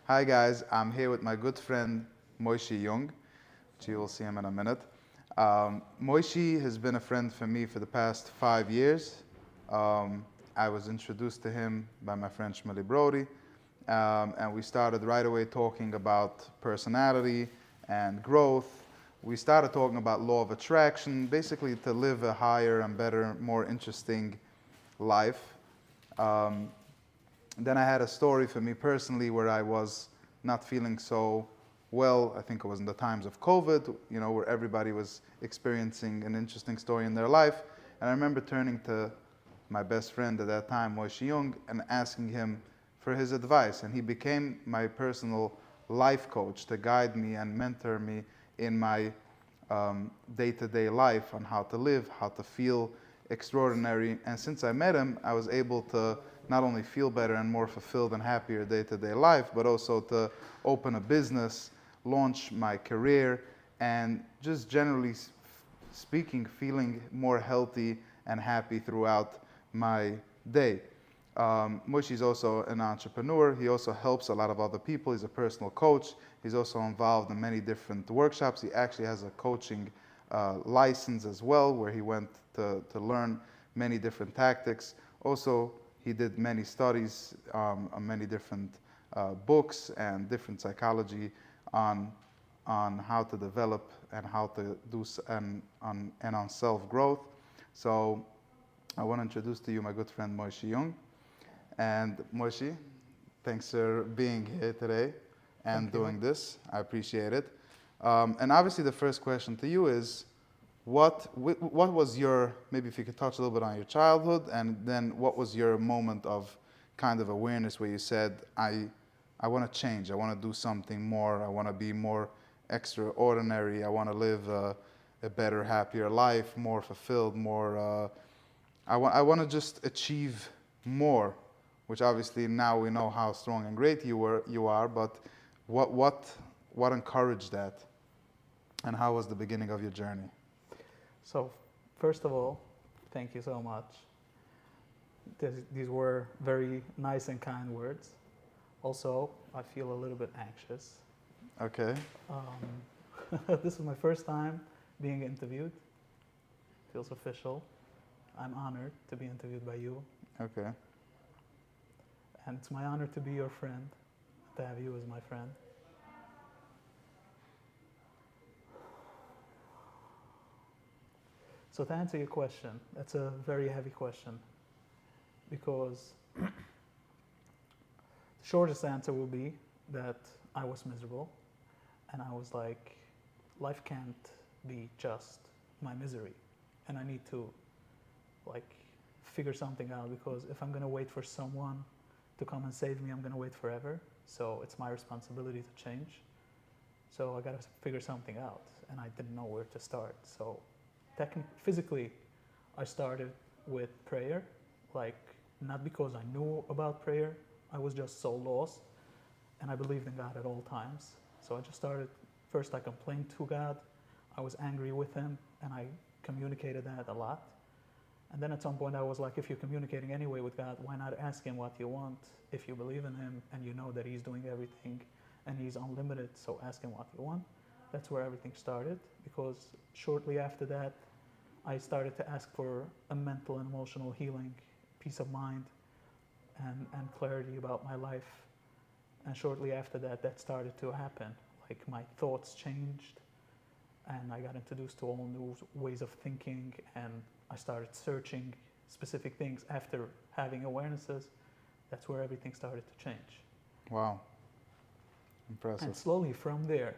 Hi guys, I'm here with my good friend Moshe Yung, which you will see him in a minute. Moshe has been a friend for me for the past 5 years. I was introduced to him by my friend Shmuley Brody, and we started right away talking about personality and growth. We started talking about law of attraction, basically to live a higher and better, more interesting life. Um, then I had a story for me personally where I was not feeling so well. I think it was in the times of COVID, where everybody was experiencing an interesting story in their life. And I remember turning to my best friend at that time, Moshe Yung, and asking him for his advice. And he became my personal life coach to guide me and mentor me in my day-to-day life on how to live, how to feel extraordinary. And since I met him, I was able to not only feel better and more fulfilled and happier day-to-day life, but also to open a business, launch my career, and just generally speaking, feeling more healthy and happy throughout my day. Moshe is also an entrepreneur. He also helps a lot of other people. He's a personal coach. He's also involved in many different workshops. He actually has a coaching license as well, where he went to learn many different tactics. Also, he did many studies on many different books and different psychology on how to develop and how to do on self-growth. So I want to introduce to you my good friend Moshe Yung. And Moshe, thanks for being here today and doing this. I appreciate it. And obviously, the first question to you is, what was your, maybe if you could touch a little bit on your childhood, and then what was your moment of kind of awareness where you said, I want to change, I want to do something more, I want to be more extraordinary, I want to live a better, happier life, more fulfilled, more, I want to just achieve more, which obviously now we know how strong and great you are, but what encouraged that, and how was the beginning of your journey? So, first of all, thank you so much. These were very nice and kind words. Also, I feel a little bit anxious. Okay. This is my first time being interviewed. Feels official. I'm honored to be interviewed by you. Okay. And it's my honor to be your friend, to have you as my friend. So to answer your question, that's a very heavy question, because the shortest answer will be that I was miserable, and I was like, life can't be just my misery, and I need to figure something out, because if I'm gonna wait for someone to come and save me, I'm gonna wait forever. So it's my responsibility to change. So I gotta figure something out, and I didn't know where to start. So physically, I started with prayer, not because I knew about prayer. I was just so lost, and I believed in God at all times. So I just started, first I complained to God, I was angry with Him, and I communicated that a lot. And then at some point I was like, if you're communicating anyway with God, why not ask Him what you want? If you believe in Him and you know that He's doing everything and He's unlimited, so ask Him what you want. That's where everything started, because shortly after that, I started to ask for a mental and emotional healing, peace of mind, and clarity about my life. And shortly after that, that started to happen. Like, my thoughts changed, and I got introduced to all new ways of thinking, and I started searching specific things after having awarenesses. That's where everything started to change. Wow. Impressive. And slowly from there,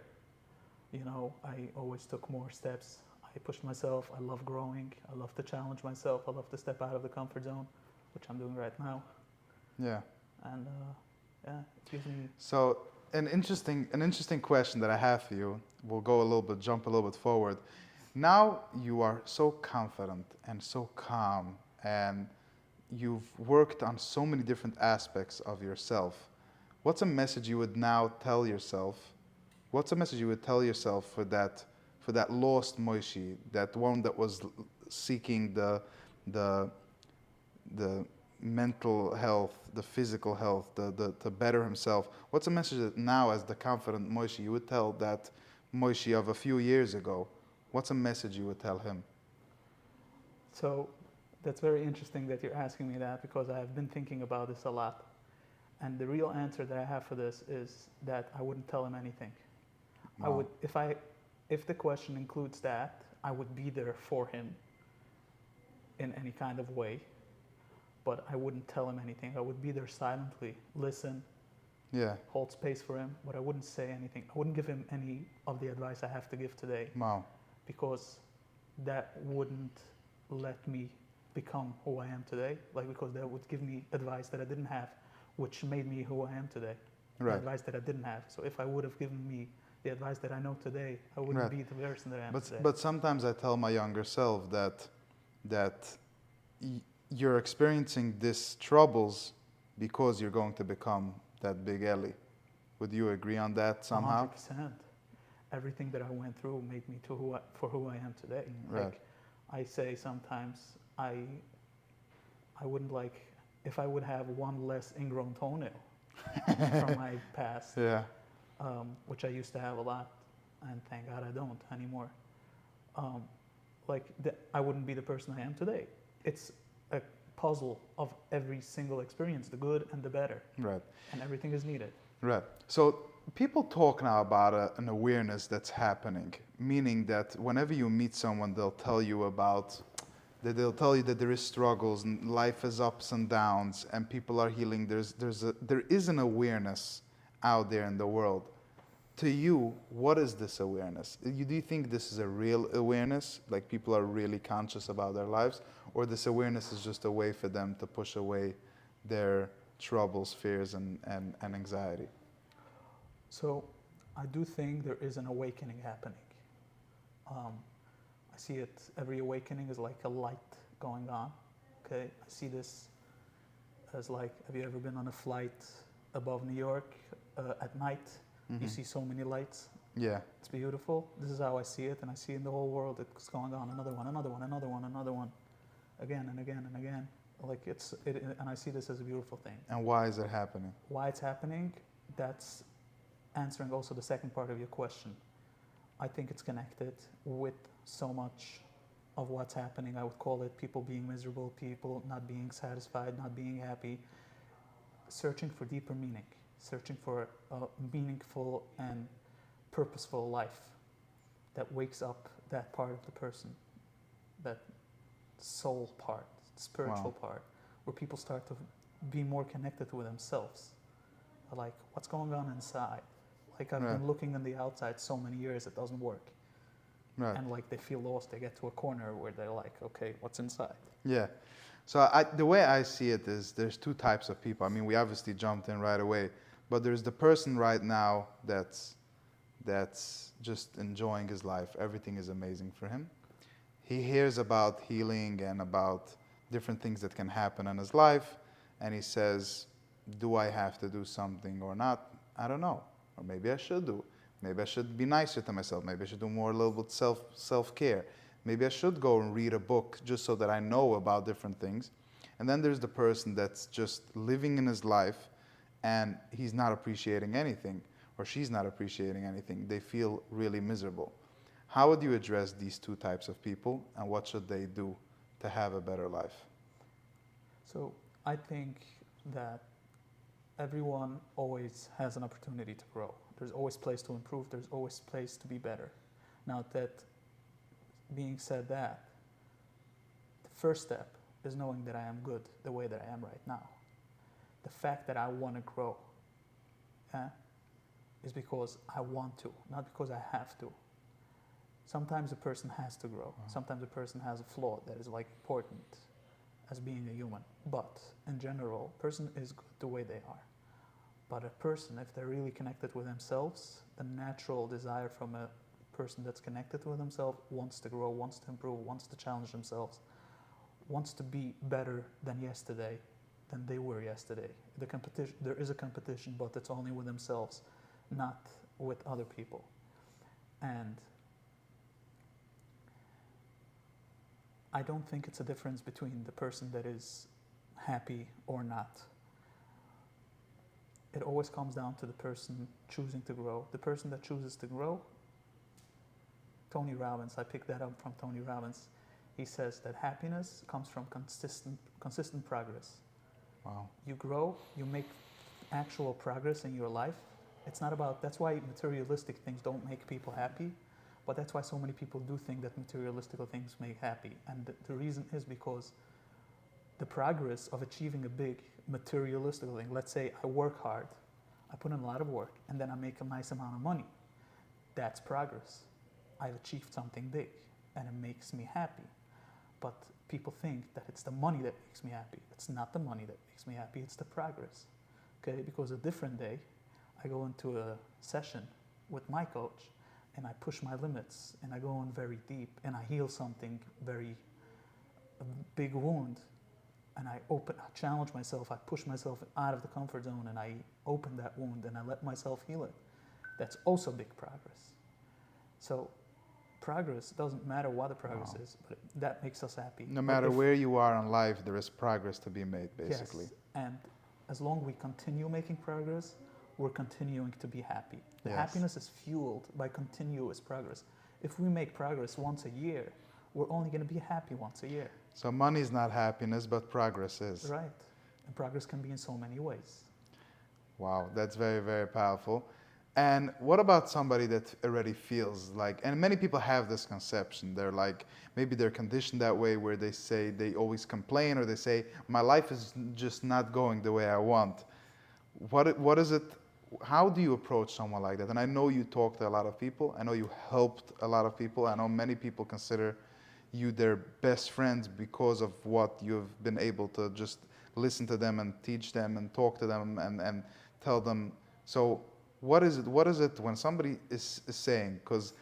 I always took more steps. I pushed myself. I love growing. I love to challenge myself. I love to step out of the comfort zone, which I'm doing right now. Yeah. And it gives me. So an interesting question that I have for you. We'll jump a little bit forward. Now you are so confident and so calm, and you've worked on so many different aspects of yourself. What's a message you would now tell yourself? What's a message you would tell yourself for that lost Moshe, that one that was seeking the mental health, the physical health, to better himself. What's a message that now, as the confident Moshe, you would tell that Moshe of a few years ago? What's a message you would tell him? So that's very interesting that you're asking me that, because I have been thinking about this a lot. And the real answer that I have for this is that I wouldn't tell him anything. I Wow. would, if the question includes that, I would be there for him in any kind of way, but I wouldn't tell him anything. I would be there silently, listen, Yeah. hold space for him, but I wouldn't say anything. I wouldn't give him any of the advice I have to give today, Wow. because that wouldn't let me become who I am today. Like, because that would give me advice that I didn't have, which made me who I am today. The Right. advice that I didn't have. So if I would have given me the advice that I know today, I wouldn't Right. be the person that I am today. But sometimes I tell my younger self that you're experiencing these troubles because you're going to become that big Ellie. Would you agree on that somehow? 100%. Everything that I went through made me to who I am today. Right. Like, I say sometimes I wouldn't, like, if I would have one less ingrown toenail from my past, Yeah. which I used to have a lot, and thank God I don't anymore. I wouldn't be the person I am today. It's a puzzle of every single experience, the good and the better, Right. and everything is needed. Right. So people talk now about an awareness that's happening, meaning that whenever you meet someone, they'll tell you that there is struggles and life is ups and downs, and people are healing. There is an awareness out there in the world. To you, what is this awareness? Do you think this is a real awareness, like people are really conscious about their lives, or this awareness is just a way for them to push away their troubles, fears, and anxiety? So I do think there is an awakening happening. I see it, every awakening is like a light going on. Okay, I see this as like, have you ever been on a flight above New York at night? You see so many lights. Yeah. It's beautiful. This is how I see it, and I see in the whole world it's going on. Another one, another one, another one, another one, again and again and again. Like and I see this as a beautiful thing. And why is it happening? Why it's happening? That's answering also the second part of your question. I think it's connected with so much of what's happening. I would call it people being miserable, people not being satisfied, not being happy, searching for deeper meaning, searching for a meaningful and purposeful life that wakes up that part of the person, that soul part, spiritual part, where people start to be more connected with themselves. Like, what's going on inside? Like, I've been looking on the outside so many years, it doesn't work. Right. And like, they feel lost, they get to a corner where they're like, okay, what's inside? Yeah. So the way I see it is there's two types of people. I mean, we obviously jumped in right away, but there's the person right now that's just enjoying his life. Everything is amazing for him. He hears about healing and about different things that can happen in his life, and he says, do I have to do something or not? I don't know. Or maybe I should do. Maybe I should be nicer to myself. Maybe I should do more a little bit self-care. Maybe I should go and read a book just so that I know about different things. And then there's the person that's just living in his life and he's not appreciating anything, or she's not appreciating anything. They feel really miserable. How would you address these two types of people, and what should they do to have a better life? So I think that everyone always has an opportunity to grow. There's always place to improve. There's always place to be better. Now, that being said, that the first step is knowing that I am good the way that I am right now. The fact that I want to grow is because I want to, not because I have to. Sometimes a person has to grow. Sometimes a person has a flaw that is like important as being a human. But in general, a person is good the way they are. But a person, if they're really connected with themselves, the natural desire from a person that's connected with themselves wants to grow, wants to improve, wants to challenge themselves, wants to be better than yesterday, than they were yesterday. The competition, there is a competition, but it's only with themselves, not with other people. And I don't think it's a difference between the person that is happy or not. It always comes down to the person choosing to grow. The person that chooses to grow, Tony Robbins, I picked that up from Tony Robbins. He says that happiness comes from consistent progress. Wow. You grow, you make actual progress in your life. It's not about, that's why materialistic things don't make people happy, but that's why so many people do think that materialistic things make happy. And the reason is because the progress of achieving a big materialistic thing, let's say I work hard, I put in a lot of work, and then I make a nice amount of money. That's progress. I've achieved something big, and it makes me happy. But people think that it's the money that makes me happy. It's not the money that makes me happy, it's the progress. Okay, because a different day, I go into a session with my coach, and I push my limits, and I go in very deep, and I heal something a big wound, and I challenge myself, I push myself out of the comfort zone, and I open that wound, and I let myself heal it. That's also big progress. So progress doesn't matter what the progress is, but that makes us happy. No matter where you are in life, there is progress to be made, basically. Yes, and as long as we continue making progress, we're continuing to be happy. The Yes. happiness is fueled by continuous progress. If we make progress once a year, we're only going to be happy once a year. So money is not happiness, but progress is. Right. And progress can be in so many ways. Wow, that's very, very powerful. And what about somebody that already feels like, and many people have this conception, they're like, maybe they're conditioned that way where they say they always complain or they say, my life is just not going the way I want. What is it, how do you approach someone like that? And I know you talk to a lot of people, I know you helped a lot of people, I know many people consider you their best friends because of what you've been able to just listen to them and teach them and talk to them and tell them. So what is it when somebody is saying, because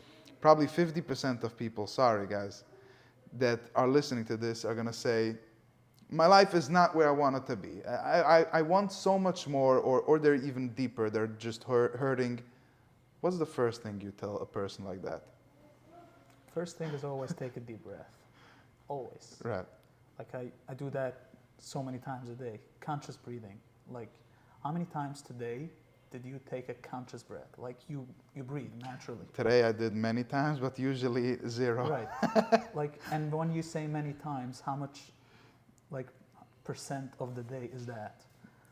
probably 50% of people, sorry guys, that are listening to this are going to say, my life is not where I want it to be. I want so much more, or they're even deeper, they're just hurting. What's the first thing you tell a person like that? First thing is always take a deep breath. Always. Right. Like I do that so many times a day. Conscious breathing. Like how many times today did you take a conscious breath? Like you breathe naturally. Today I did many times, but usually zero. Right. Like, and when you say many times, how much like percent of the day is that?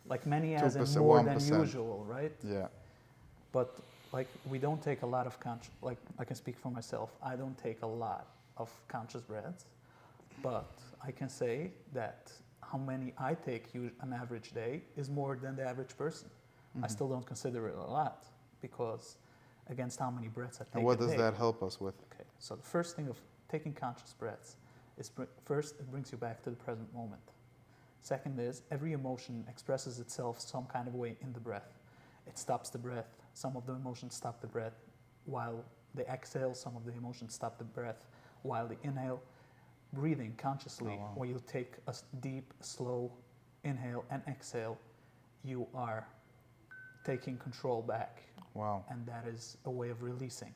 Like many as in 2%, more than 1%. usual, right? Yeah. But like we don't take a lot of like I can speak for myself. I don't take a lot of conscious breaths, but I can say that how many I take an average day is more than the average person. Mm-hmm. I still don't consider it a lot because against how many breaths I take. And what a does day. that help us with? Okay, so the first thing of taking conscious breaths is first it brings you back to the present moment. Second is every emotion expresses itself some kind of way in the breath. It stops the breath. Some of the emotions stop the breath while they exhale. Some of the emotions stop the breath while they inhale. Breathing consciously, when you take a deep, slow inhale and exhale, you are taking control back. Wow. And that is a way of releasing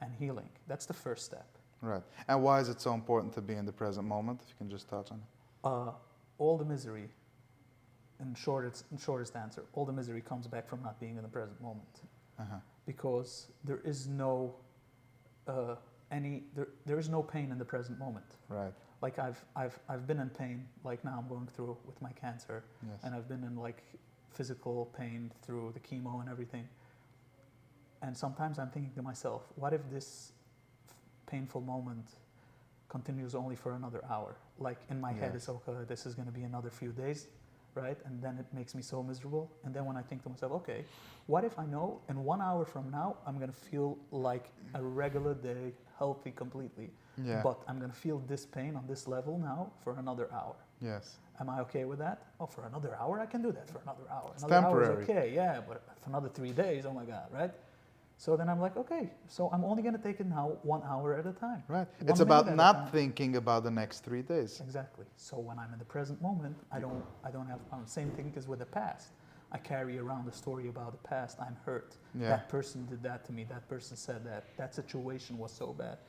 and healing. That's the first step. Right. And why is it so important to be in the present moment? If you can just touch on it. All the misery, in shortest answer, all the misery comes back from not being in the present moment. Uh-huh. Because there is no there is no pain in the present moment. Right. Like I've been in pain, like now I'm going through with my cancer, Yes. and I've been in like physical pain through the chemo and everything. And sometimes I'm thinking to myself, what if this painful moment continues only for another hour? Like in my head, it's okay, this is going to be another few days, right? And then it makes me so miserable. And then when I think to myself, okay, what if I know in 1 hour from now, I'm going to feel like a regular day, healthy completely. Yeah. But I'm going to feel this pain on this level now for another hour. Yes. Am I okay with that? Oh, for another hour? I can do that for another hour. It's another temporary. hour is okay, yeah, but for another 3 days, oh my God, right? So then I'm like, okay, so I'm only going to take it now 1 hour at a time. Right. 1 It's minute about at a not time. thinking about the next 3 days. Exactly. So when I'm in the present moment, I don't have, same thing as with the past. I carry around the story about the past. I'm hurt. Yeah. That person did that to me. That person said that. That situation was so bad.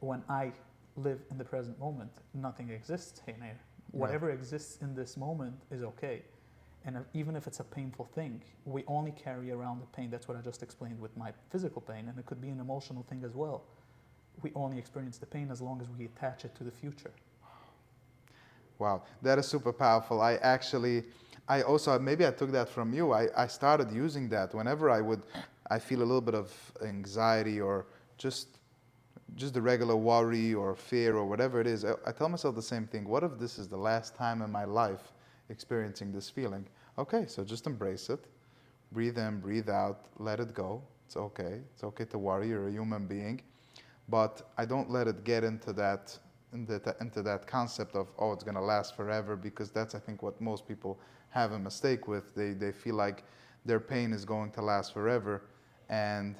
When I live in the present moment, nothing exists in here. Whatever exists in this moment is okay. And even if it's a painful thing, we only carry around the pain. That's what I just explained with my physical pain, and it could be an emotional thing as well. We only experience the pain as long as we attach it to the future. Wow, that is super powerful. I also, maybe I took that from you. I started using that whenever I feel a little bit of anxiety or just the regular worry or fear or whatever it is. I tell myself the same thing. What if this is the last time in my life experiencing this feeling? Okay, so just embrace it. Breathe in, breathe out, let it go. It's okay. It's okay to worry. You're a human being. But I don't let it get into that concept of, oh, it's going to last forever, because that's, I think, what most people have a mistake with. They feel like their pain is going to last forever, and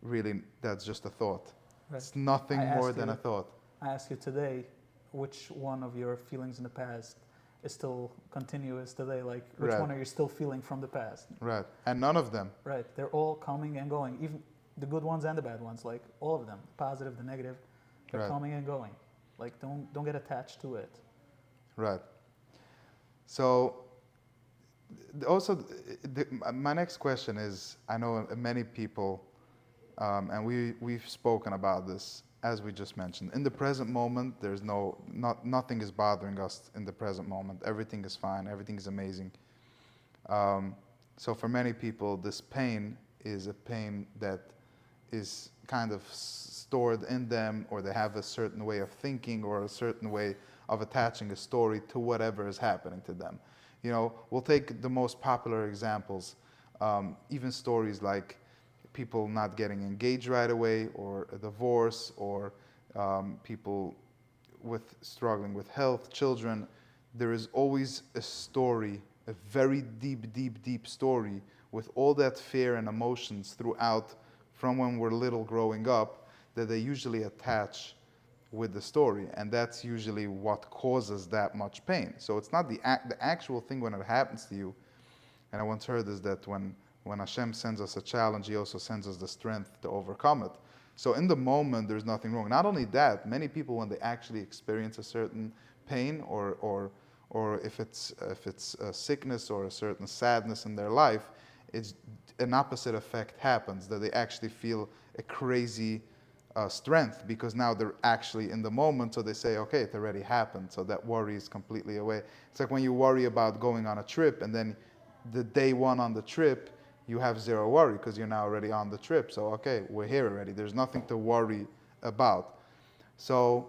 really that's just a thought. Right. It's nothing more than a thought. I ask you today, which one of your feelings in the past is still continuous today? Like, which Right. one are you still feeling from the past? Right. And none of them. Right. They're all coming and going, even the good ones and the bad ones, like all of them, the positive, the negative, they're Right. coming and going. Like, don't get attached to it. Right. So also, my next question is, I know many people, and we've spoken about this, as we just mentioned. In the present moment, there's nothing is bothering us in the present moment. Everything is fine. Everything is amazing. So for many people, this pain is a pain that is kind of stored in them, or they have a certain way of thinking or a certain way of attaching a story to whatever is happening to them. You know, we'll take the most popular examples, even stories like people not getting engaged right away, or a divorce, or people struggling with health, children. There is always a story, a very deep, deep, deep story, with all that fear and emotions throughout, from when we're little growing up, that they usually attach with the story, and that's usually what causes that much pain. So it's not the actual thing when it happens to you. And I once heard is that when Hashem sends us a challenge, He also sends us the strength to overcome it. So in the moment, there's nothing wrong. Not only that, many people, when they actually experience a certain pain, or if it's a sickness or a certain sadness in their life, it's an opposite effect happens, that they actually feel a crazy strength, because now they're actually in the moment. So they say, okay, it already happened, so that worry is completely away. It's like when you worry about going on a trip, and then the day one on the trip, you have zero worry because you're now already on the trip. So okay, we're here already. There's nothing to worry about. So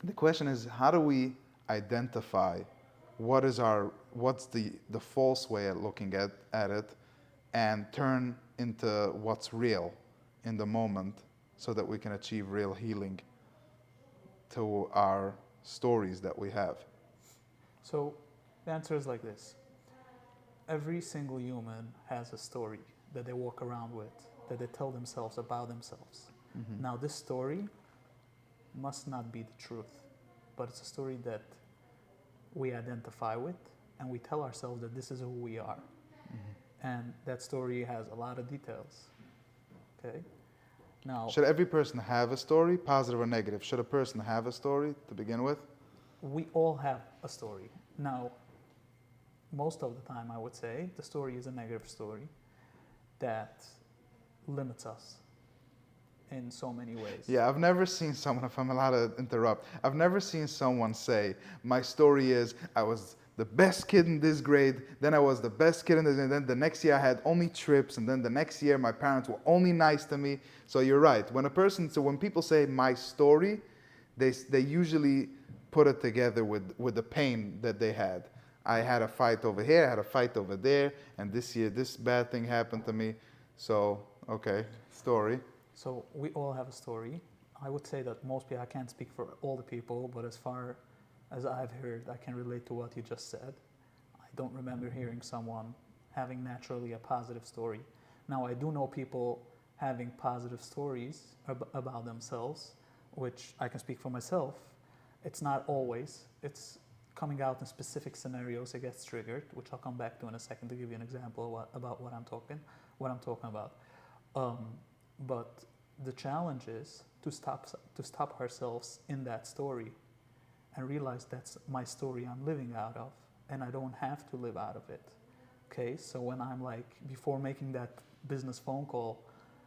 the question is, how do we identify what's the false way of looking at it, and turn into what's real in the moment, so that we can achieve real healing to our stories that we have? So the answer is like this. Every single human has a story that they walk around with, that they tell themselves about themselves. Mm-hmm. Now, this story must not be the truth, but it's a story that we identify with, and we tell ourselves that this is who we are. Mm-hmm. And that story has a lot of details. Okay? Now, should every person have a story, positive or negative? Should a person have a story to begin with? We all have a story. Now, most of the time, I would say, the story is a negative story that limits us in so many ways. Yeah, I've never seen someone, if I'm allowed to interrupt, I've never seen someone say, my story is, I was the best kid in this grade, then I was the best kid in this, and then the next year I had only trips, and then the next year my parents were only nice to me. So you're right. When people say my story, they usually put it together with the pain that they had. I had a fight over here, I had a fight over there, and this year this bad thing happened to me. So, okay, story. So we all have a story. I would say that most people, I can't speak for all the people, but as far as I've heard, I can relate to what you just said. I don't remember hearing someone having naturally a positive story. Now, I do know people having positive stories about themselves, which I can speak for myself. It's not always. It's coming out in specific scenarios, it gets triggered, which I'll come back to in a second to give you an example about what I'm talking about. But the challenge is to stop ourselves in that story and realize that's my story I'm living out of, and I don't have to live out of it. Okay, so when I'm like, before making that business phone call,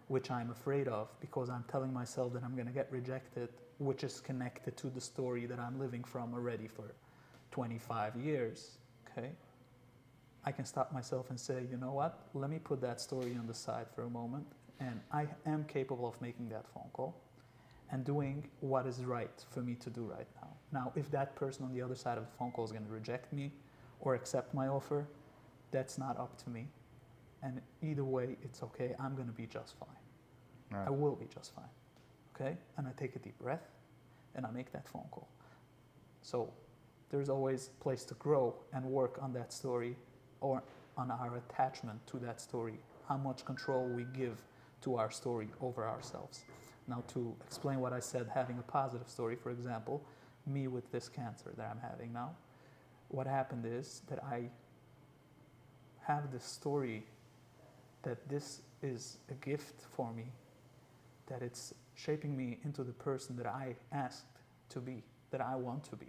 which I'm afraid of because I'm telling myself that I'm going to get rejected, which is connected to the story that I'm living from already for 25 years, okay, I can stop myself and say, you know what, let me put that story on the side for a moment, and I am capable of making that phone call and doing what is right for me to do right now. Now, if that person on the other side of the phone call is going to reject me or accept my offer, that's not up to me. And either way, it's okay. I'm going to be just fine. Right. I will be just fine. Okay? And I take a deep breath and I make that phone call. So there's always a place to grow and work on that story or on our attachment to that story, how much control we give to our story over ourselves. Now, to explain what I said, having a positive story, for example, me with this cancer that I'm having now, what happened is that I have this story that this is a gift for me, that it's shaping me into the person that I asked to be, that I want to be.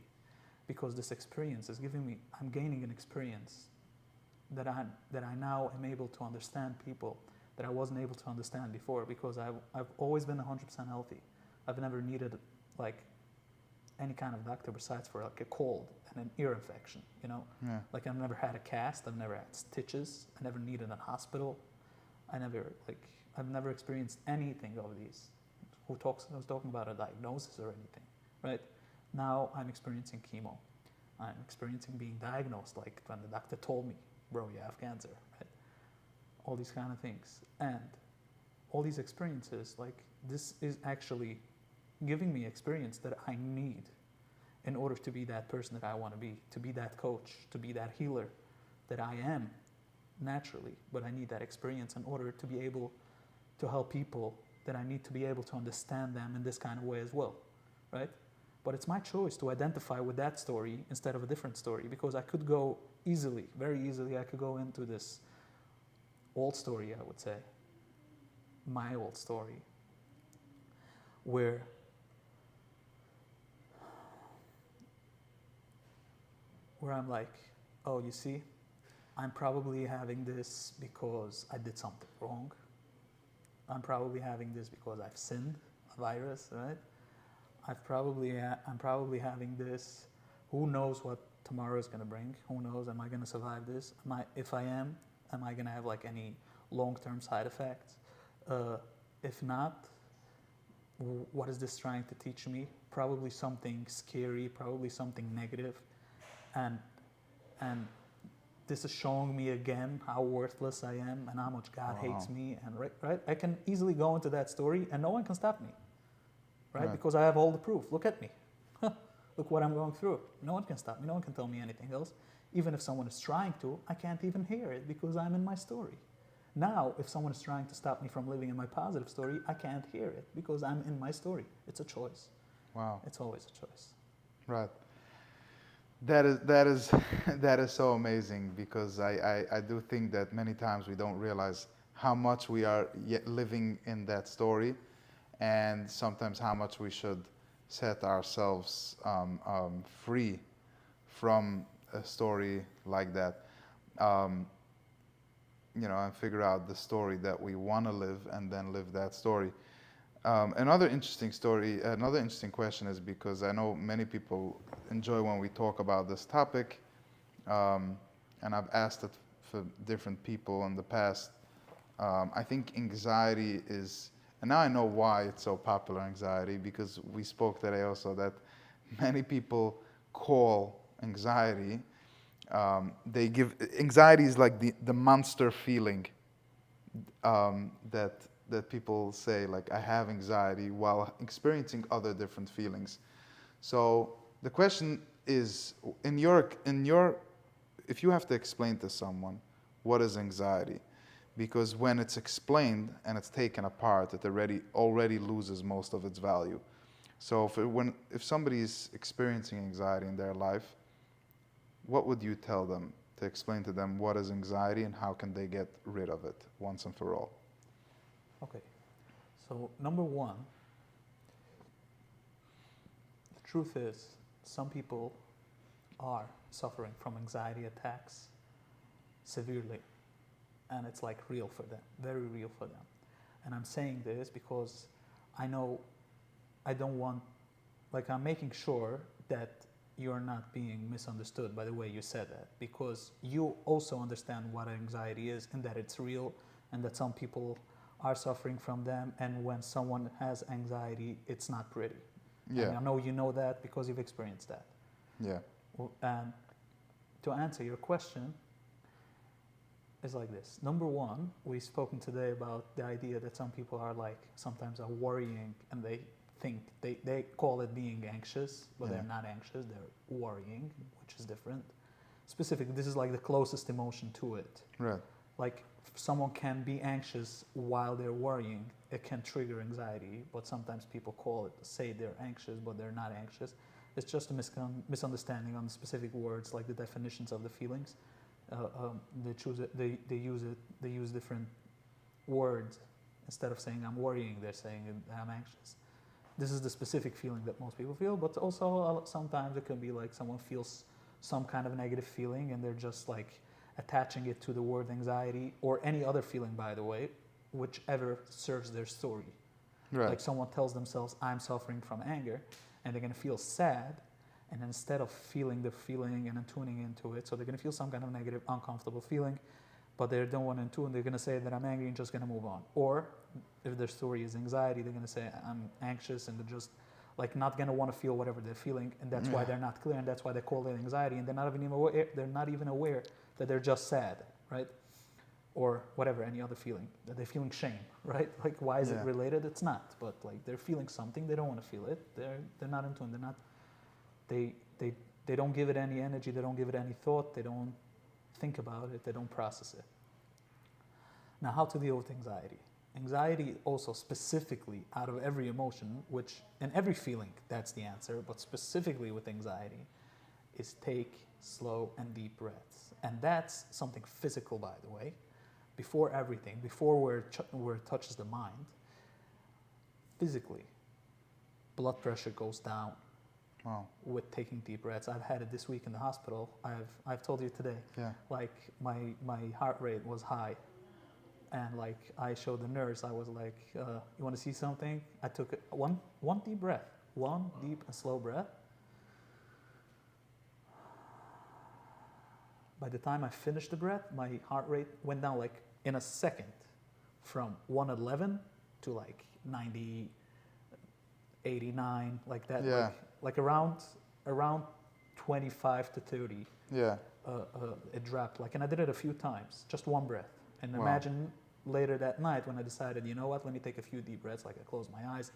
Because this experience is giving me, I'm gaining an experience that I now am able to understand people that I wasn't able to understand before, because I've always been 100% healthy. I've never needed like any kind of doctor besides for like a cold and an ear infection, you know? Yeah. Like I've never had a cast, I've never had stitches, I never needed a hospital. I've never experienced anything of these. Who's talking about a diagnosis or anything, right? Now I'm experiencing chemo. I'm experiencing being diagnosed, like when the doctor told me, bro, you have cancer, right? All these kind of things. And all these experiences, like this is actually giving me experience that I need in order to be that person that I want to be that coach, to be that healer that I am naturally, but I need that experience in order to be able to help people, that I need to be able to understand them in this kind of way as well, right? But it's my choice to identify with that story instead of a different story, because I could go easily, very easily, I could go into this old story, I would say, my old story, where I'm like, oh, you see, I'm probably having this because I did something wrong. I'm probably having this because I've sinned, a virus, right? I'm probably having this. Who knows what tomorrow is going to bring? Who knows? Am I going to survive this? If I am I going to have like any long-term side effects? If not, what is this trying to teach me? Probably something scary, probably something negative, and this is showing me again how worthless I am and how much God hates me. And right, I can easily go into that story and no one can stop me, right? Because I have all the proof. Look at me. Look what I'm going through. No one can stop me. No one can tell me anything else. Even if someone is trying to, I can't even hear it because I'm in my story. Now, if someone is trying to stop me from living in my positive story, I can't hear it because I'm in my story. It's a choice. Wow. It's always a choice. Right. That is so amazing, because I do think that many times we don't realize how much we are yet living in that story, and sometimes how much we should set ourselves free from a story like that, and figure out the story that we want to live and then live that story. Another interesting question is, because I know many people enjoy when we talk about this topic, and I've asked it for different people in the past. I think anxiety is, and now I know why it's so popular, anxiety, because we spoke today also that many people call anxiety, anxiety is like the monster feeling, that people say, like, I have anxiety, while experiencing other different feelings. So the question is, if you have to explain to someone what is anxiety, because when it's explained and it's taken apart, it already loses most of its value. So if somebody is experiencing anxiety in their life, what would you tell them to explain to them what is anxiety and how can they get rid of it once and for all? Okay, so number one, the truth is, some people are suffering from anxiety attacks severely, and it's like real for them, very real for them. And I'm saying this because I know I don't want, like, I'm making sure that you're not being misunderstood by the way you said that, because you also understand what anxiety is and that it's real and that some people are suffering from them, and when someone has anxiety, it's not pretty. Yeah. And I know you know that because you've experienced that. Yeah. And to answer your question is like this. Number one, we've spoken today about the idea that some people are like, sometimes are worrying, and they think, they call it being anxious, but Yeah. they're not anxious, they're worrying, which is different. Specifically, this is like the closest emotion to it. Right. Like, someone can be anxious while they're worrying, it can trigger anxiety, but sometimes people say they're anxious, but they're not anxious. It's just a misunderstanding on the specific words, like the definitions of the feelings. They use different words. Instead of saying I'm worrying, they're saying I'm anxious. This is the specific feeling that most people feel, but also sometimes it can be like someone feels some kind of negative feeling and they're just like attaching it to the word anxiety, or any other feeling, by the way, whichever serves their story. Right. Like someone tells themselves, I'm suffering from anger, and they're going to feel sad, and instead of feeling the feeling and then tuning into it, so they're going to feel some kind of negative, uncomfortable feeling, but they don't want to tune, they're going to say that I'm angry and just going to move on. Or if their story is anxiety, they're going to say I'm anxious, and they're just like not going to want to feel whatever they're feeling, and that's why they're not clear, and that's why they call it anxiety, and they're not even aware that they're just sad, right? Or whatever, any other feeling, that they're feeling shame, right? Like, why is it related? It's not, but like they're feeling something, they don't want to feel it, they're not in tune, they don't give it any energy, they don't give it any thought, they don't think about it, they don't process it. Now, how to deal with anxiety? Anxiety also, specifically out of every emotion, which in every feeling that's the answer, but specifically with anxiety, is take slow and deep breaths. And that's something physical, by the way. Before everything, before where it touches the mind, physically, blood pressure goes down. Wow. With taking deep breaths. I've had it this week in the hospital. I've told you today. Yeah. Like my heart rate was high, and like I showed the nurse. I was like, "You want to see something?" I took one deep breath, one deep and slow breath. By the time I finished the breath, my heart rate went down like in a second, from 111 to like 90, 89, like that. Yeah. Like around 25 to 30. Yeah. It dropped. Like, and I did it a few times, just one breath. And Wow. imagine later that night when I decided, you know what, let me take a few deep breaths. Like, I closed my eyes,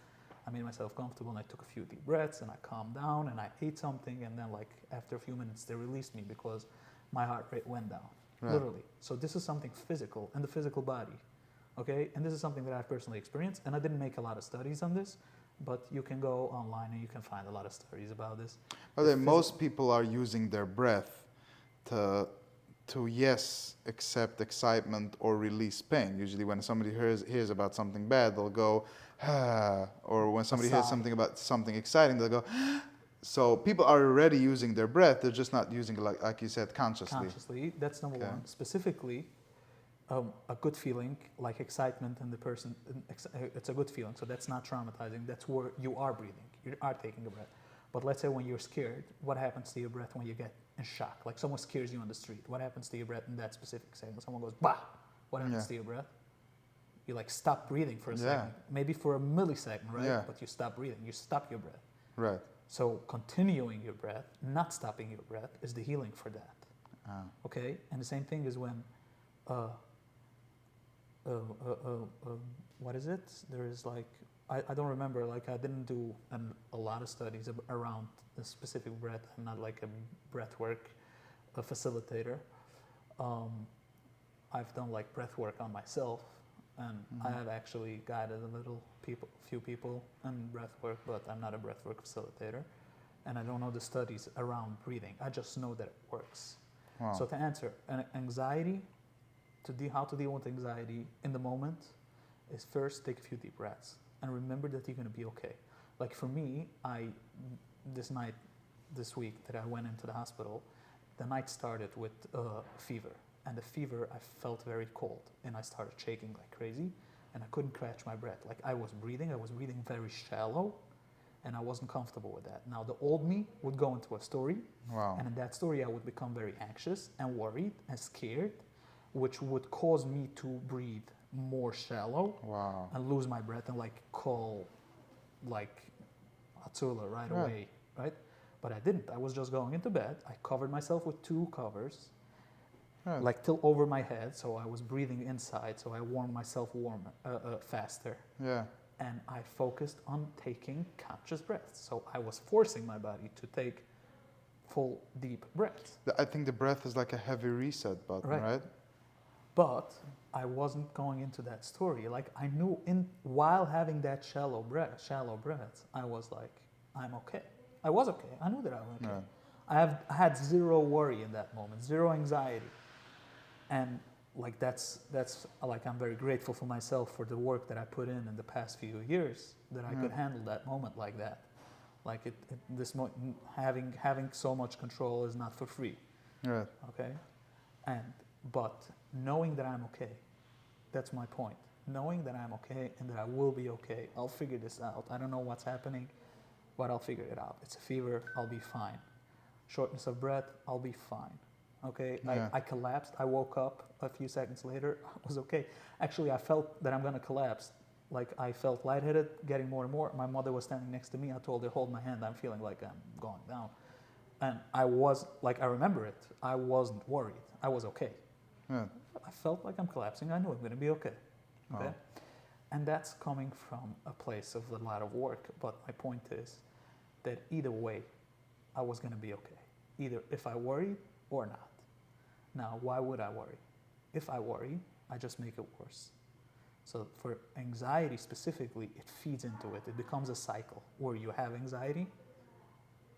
I made myself comfortable, and I took a few deep breaths, and I calmed down, and I ate something, and then like after a few minutes they released me because my heart rate went down, literally. So this is something physical in the physical body, okay? And this is something that I've personally experienced, and I didn't make a lot of studies on this, but you can go online and you can find a lot of studies about this. But then most people are using their breath to yes, accept excitement or release pain. Usually when somebody hears about something bad, they'll go, ah, or when somebody hears something about something exciting, they'll go, so people are already using their breath, they're just not using it, like you said, consciously. Consciously, that's number one. Specifically, a good feeling, like excitement in the person, it's a good feeling, so that's not traumatizing. That's where you are breathing, you are taking a breath. But let's say when you're scared, what happens to your breath when you get in shock? Like someone scares you on the street, what happens to your breath in that specific second? Someone goes, bah! What happens to your breath? You like stop breathing for a second, maybe for a millisecond, right? Yeah. But you stop breathing, you stop your breath. Right. So continuing your breath, not stopping your breath, is the healing for that. Okay? And the same thing is when, what is it? There is like, I don't remember, like I didn't do a lot of studies around the specific breath. I'm not like a breath work facilitator. I've done like breath work on myself, and I have actually guided few people in breath work, but I'm not a breath work facilitator, and I don't know the studies around breathing. I just know that it works. Wow. So to answer, anxiety, how to deal with anxiety in the moment is first take a few deep breaths and remember that you're going to be okay. Like for me, this night this week that I went into the hospital, the night started with fever. And the fever, I felt very cold. And I started shaking like crazy. And I couldn't catch my breath. Like I was breathing very shallow. And I wasn't comfortable with that. Now, the old me would go into a story. Wow. And in that story, I would become very anxious and worried and scared, which would cause me to breathe more shallow. Wow. And lose my breath and like call like Atula right Right. away, right? But I didn't. I was just going into bed. I covered myself with 2 covers, Right. like till over my head, so I was breathing inside, so I warmed myself faster. Yeah. And I focused on taking conscious breaths. So I was forcing my body to take full, deep breaths. I think the breath is like a heavy reset button, right? But I wasn't going into that story. Like I knew while having that shallow breaths, I was like, I'm okay. I was okay. I knew that I was okay. Right. I had zero worry in that moment, zero anxiety. And like that's like I'm very grateful for myself for the work that I put in the past few years that I could handle that moment like that. Like having so much control is not for free. Right. Okay? But knowing that I'm okay, that's my point. Knowing that I'm okay and that I will be okay. I'll figure this out. I don't know what's happening, but I'll figure it out. It's a fever, I'll be fine. Shortness of breath, I'll be fine. Okay? Yeah. I collapsed. I woke up a few seconds later. I was okay. Actually, I felt that I'm going to collapse. Like I felt lightheaded, getting more and more. My mother was standing next to me. I told her, hold my hand. I'm feeling like I'm going down. And I was, like, I remember it. I wasn't worried. I was okay. Yeah. I felt like I'm collapsing. I knew I'm going to be okay. Okay? Wow. And that's coming from a place of a lot of work. But my point is that either way, I was going to be okay. Either if I worried or not. Now, why would I worry? If I worry, I just make it worse. So for anxiety specifically, it feeds into it. It becomes a cycle where you have anxiety,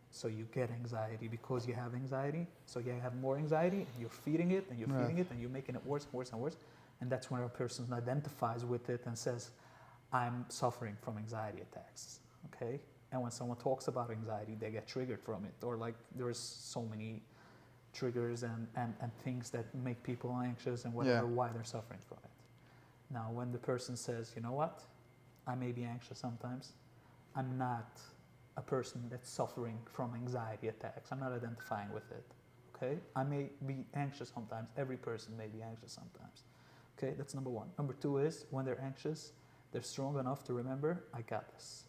so you get anxiety because you have anxiety. So you have more anxiety, and you're feeding it, and you're feeding it, and you're making it worse and worse and worse. And that's when a person identifies with it and says, I'm suffering from anxiety attacks, okay? And when someone talks about anxiety, they get triggered from it. Or like there's so many triggers and things that make people anxious and whatever, why they're suffering from it. Now, when the person says, you know what, I may be anxious sometimes, I'm not a person that's suffering from anxiety attacks. I'm not identifying with it, okay? I may be anxious sometimes. Every person may be anxious sometimes, okay? That's number one. Number two is, when they're anxious, they're strong enough to remember, I got this.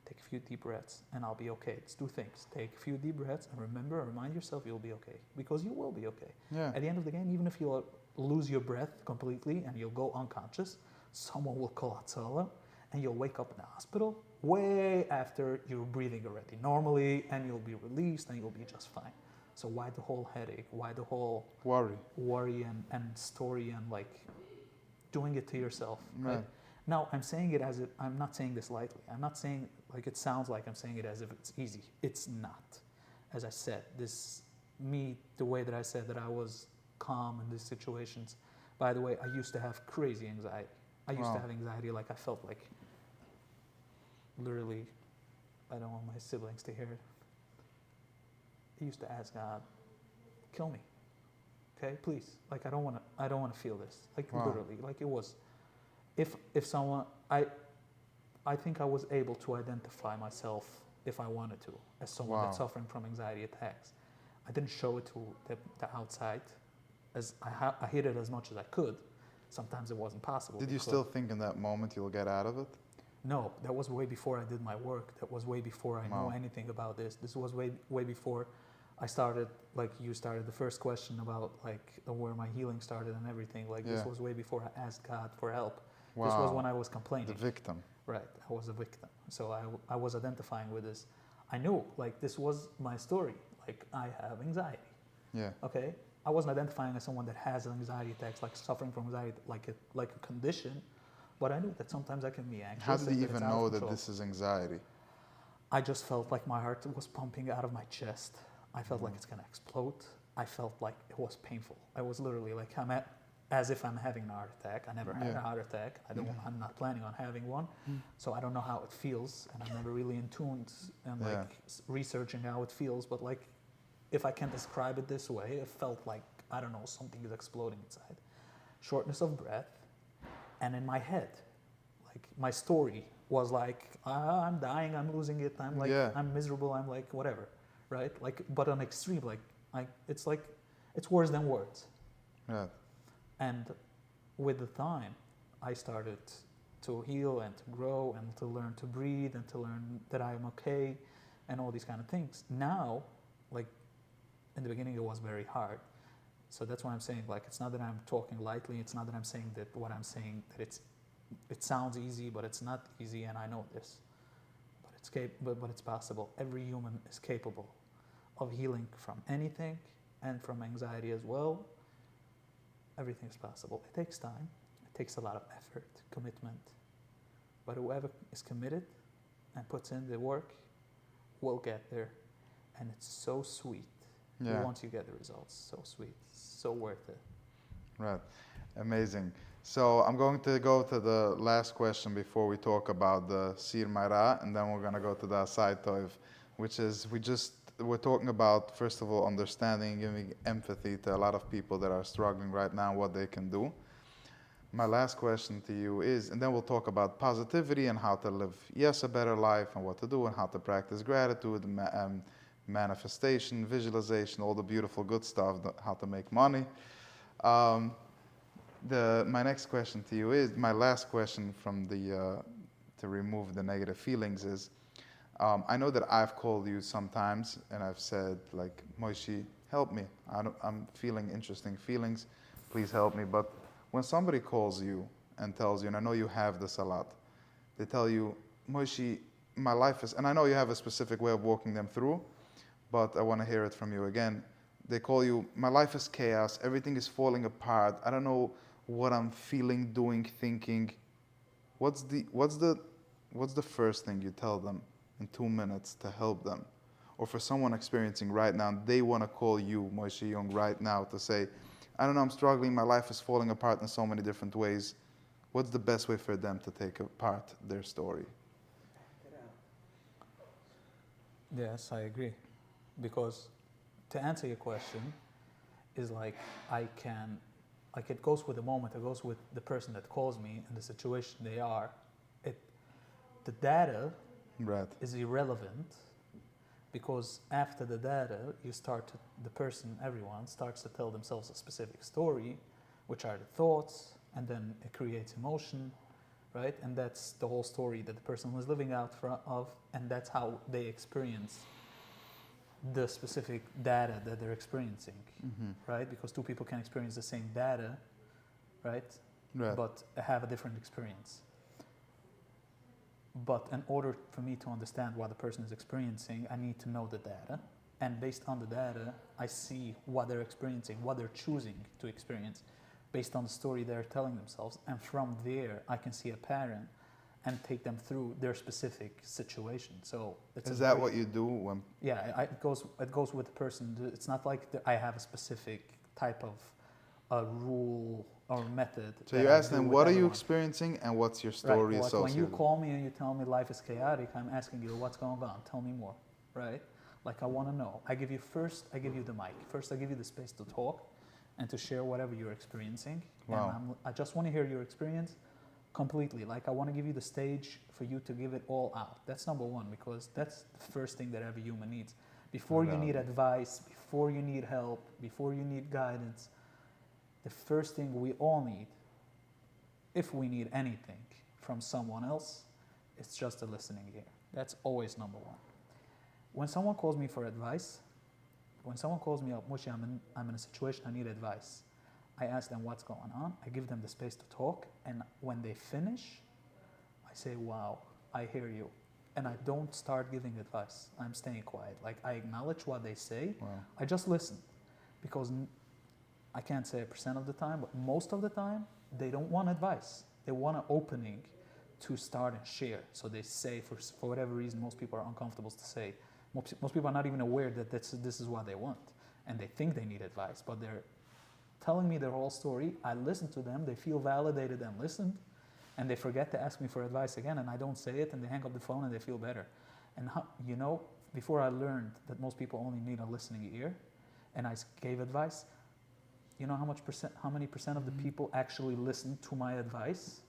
Take a few deep breaths and I'll be okay. It's 2 things. Take a few deep breaths and remind yourself you'll be okay. Because you will be okay. Yeah. At the end of the game, even if you'll lose your breath completely and you'll go unconscious, someone will call Atzala and you'll wake up in the hospital way after you're breathing already normally, and you'll be released and you'll be just fine. So why the whole headache? Why the whole worry and story and like doing it to yourself? Right? Now, I'm saying it as if, I'm not saying this lightly. I'm not saying, like it sounds like I'm saying it as if it's easy. It's not. As I said, the way that I said that I was calm in these situations. By the way, I used to have crazy anxiety. I used to have anxiety, like I felt like, literally, I don't want my siblings to hear it. I used to ask God, kill me, okay, please. Like I don't want to feel this. Like literally, like it was. If someone, I think I was able to identify myself if I wanted to as someone that's suffering from anxiety attacks. I didn't show it to the outside, as I hid it as much as I could. Sometimes it wasn't possible. Did you still think in that moment you'll get out of it? No, that was way before I did my work. That was way before I knew anything about this. This was way before I started, like you started the first question about like where my healing started and everything. Like this was way before I asked God for help. Wow. This was when I was complaining. The victim. Right, I was a victim. So I was identifying with this. I knew, like, this was my story. Like, I have anxiety. Yeah. Okay? I wasn't identifying as someone that has anxiety attacks, like suffering from anxiety, like a condition. But I knew that sometimes I can be anxious. How did you even know that this is anxiety? I just felt like my heart was pumping out of my chest. I felt like it's going to explode. I felt like it was painful. I was literally like, I'm at as if I'm having a heart attack. I never had Yeah. a heart attack. I'm not planning on having one. So I don't know how it feels, and I'm never really in tune and Yeah. researching how it feels. But like, if I can describe it this way, it felt like, I don't know, something is exploding inside. Shortness of breath, and in my head, like my story was like, I'm dying, I'm losing it, I'm like, Yeah. I'm miserable, I'm like whatever, right? Like, but on extreme, it's like, it's worse than words. Yeah. And with the time, I started to heal and to grow and to learn to breathe and to learn that I'm okay and all these kind of things. Now, like in the beginning, it was very hard. So that's why I'm saying, like, it's not that I'm talking lightly. It's not that I'm saying that what I'm saying, that it sounds easy, but it's not easy, and I know this. But it's possible. Every human is capable of healing from anything and from anxiety as well. Everything is possible. It takes time. It takes a lot of effort, commitment. But whoever is committed and puts in the work will get there. And it's so sweet. Yeah. Once you get the results, so sweet, so worth it. Right. Amazing. So I'm going to go to the last question before we talk about the Sir Mara, and then we're going to go to the Asai Toiv, which is we're talking about, first of all, understanding, giving empathy to a lot of people that are struggling right now, what they can do. My last question to you is, and then we'll talk about positivity and how to live, yes, a better life, and what to do, and how to practice gratitude, manifestation, visualization, all the beautiful good stuff, how to make money. My next question to you is, my last question from to remove the negative feelings is, I know that I've called you sometimes and I've said, like, Moshe, help me. I'm feeling interesting feelings. Please help me. But when somebody calls you and tells you, and I know you have this a lot, they tell you, Moshe, my life is, and I know you have a specific way of walking them through, but I want to hear it from you again. They call you, my life is chaos. Everything is falling apart. I don't know what I'm feeling, doing, thinking. What's the first thing you tell them in 2 minutes to help them? Or for someone experiencing right now, they want to call you, Moshe Yung, right now to say, I don't know, I'm struggling, my life is falling apart in so many different ways. What's the best way for them to take apart their story? Yes, I agree. Because to answer your question is like, it goes with the moment, it goes with the person that calls me and the situation they are. The data Right. is irrelevant, because after the data, everyone starts to tell themselves a specific story, which are the thoughts, and then it creates emotion, right? And that's the whole story that the person was living out of, and that's how they experience the specific data that they're experiencing, right? Because two people can experience the same data, right? Right. But have a different experience. But in order for me to understand what the person is experiencing, I need to know the data. And based on the data, I see what they're experiencing, what they're choosing to experience, based on the story they're telling themselves. And from there, I can see a pattern and take them through their specific situation. So is that what you do when? Yeah, it goes with the person. It's not like I have a specific type of rule or method. So you ask them, what are you experiencing and what's your story right. associated? When you call me and you tell me life is chaotic, I'm asking you, what's going on? Tell me more, right? Like, I want to know. I give you the mic. First, I give you the space to talk and to share whatever you're experiencing. Wow. And I just want to hear your experience completely. Like, I want to give you the stage for you to give it all out. That's number one, because that's the first thing that every human needs. Before you need advice, before you need help, before you need guidance, the first thing we all need, if we need anything from someone else, it's just a listening ear. That's always number one. When someone calls me for advice, when someone calls me up, Moshe, I'm in a situation, I need advice. I ask them what's going on. I give them the space to talk. And when they finish, I say, wow, I hear you. And I don't start giving advice. I'm staying quiet. Like, I acknowledge what they say. Wow. I just listen. Because I can't say 1% of the time, but most of the time, they don't want advice. They want an opening to start and share. So they say, for whatever reason, most people are uncomfortable to say. Most people are not even aware that this is what they want. And they think they need advice, but they're telling me their whole story. I listen to them. They feel validated and listened, and they forget to ask me for advice again. And I don't say it, and they hang up the phone, and they feel better. And before I learned that most people only need a listening ear, and I gave advice, you know how many percent of the people actually listened to my advice?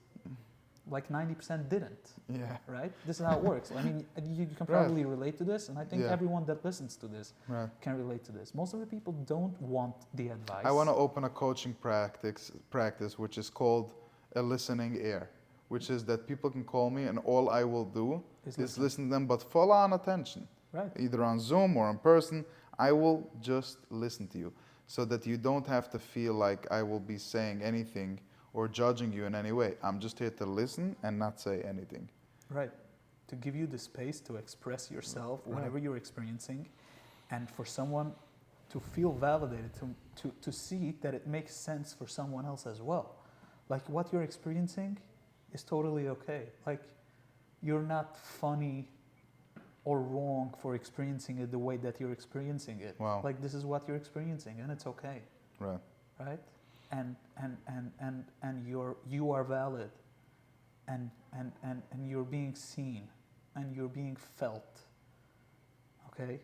Like 90% didn't. Yeah. Right? This is how it works. I mean, you can probably relate to this, and I think everyone that listens to this can relate to this. Most of the people don't want the advice. I want to open a coaching practice which is called a listening ear, which is that people can call me and all I will do is listen to them, but full on attention. Right. Either on Zoom or in person, I will just listen to you so that you don't have to feel like I will be saying anything or judging you in any way. I'm just here to listen and not say anything. Right. To give you the space to express yourself, whatever you're experiencing, and for someone to feel validated, to see that it makes sense for someone else as well. Like what you're experiencing is totally okay. Like you're not funny or wrong for experiencing it the way that you're experiencing it. Wow. Like this is what you're experiencing and it's okay. Right. Right? And you are valid and you're being seen and you're being felt. Okay?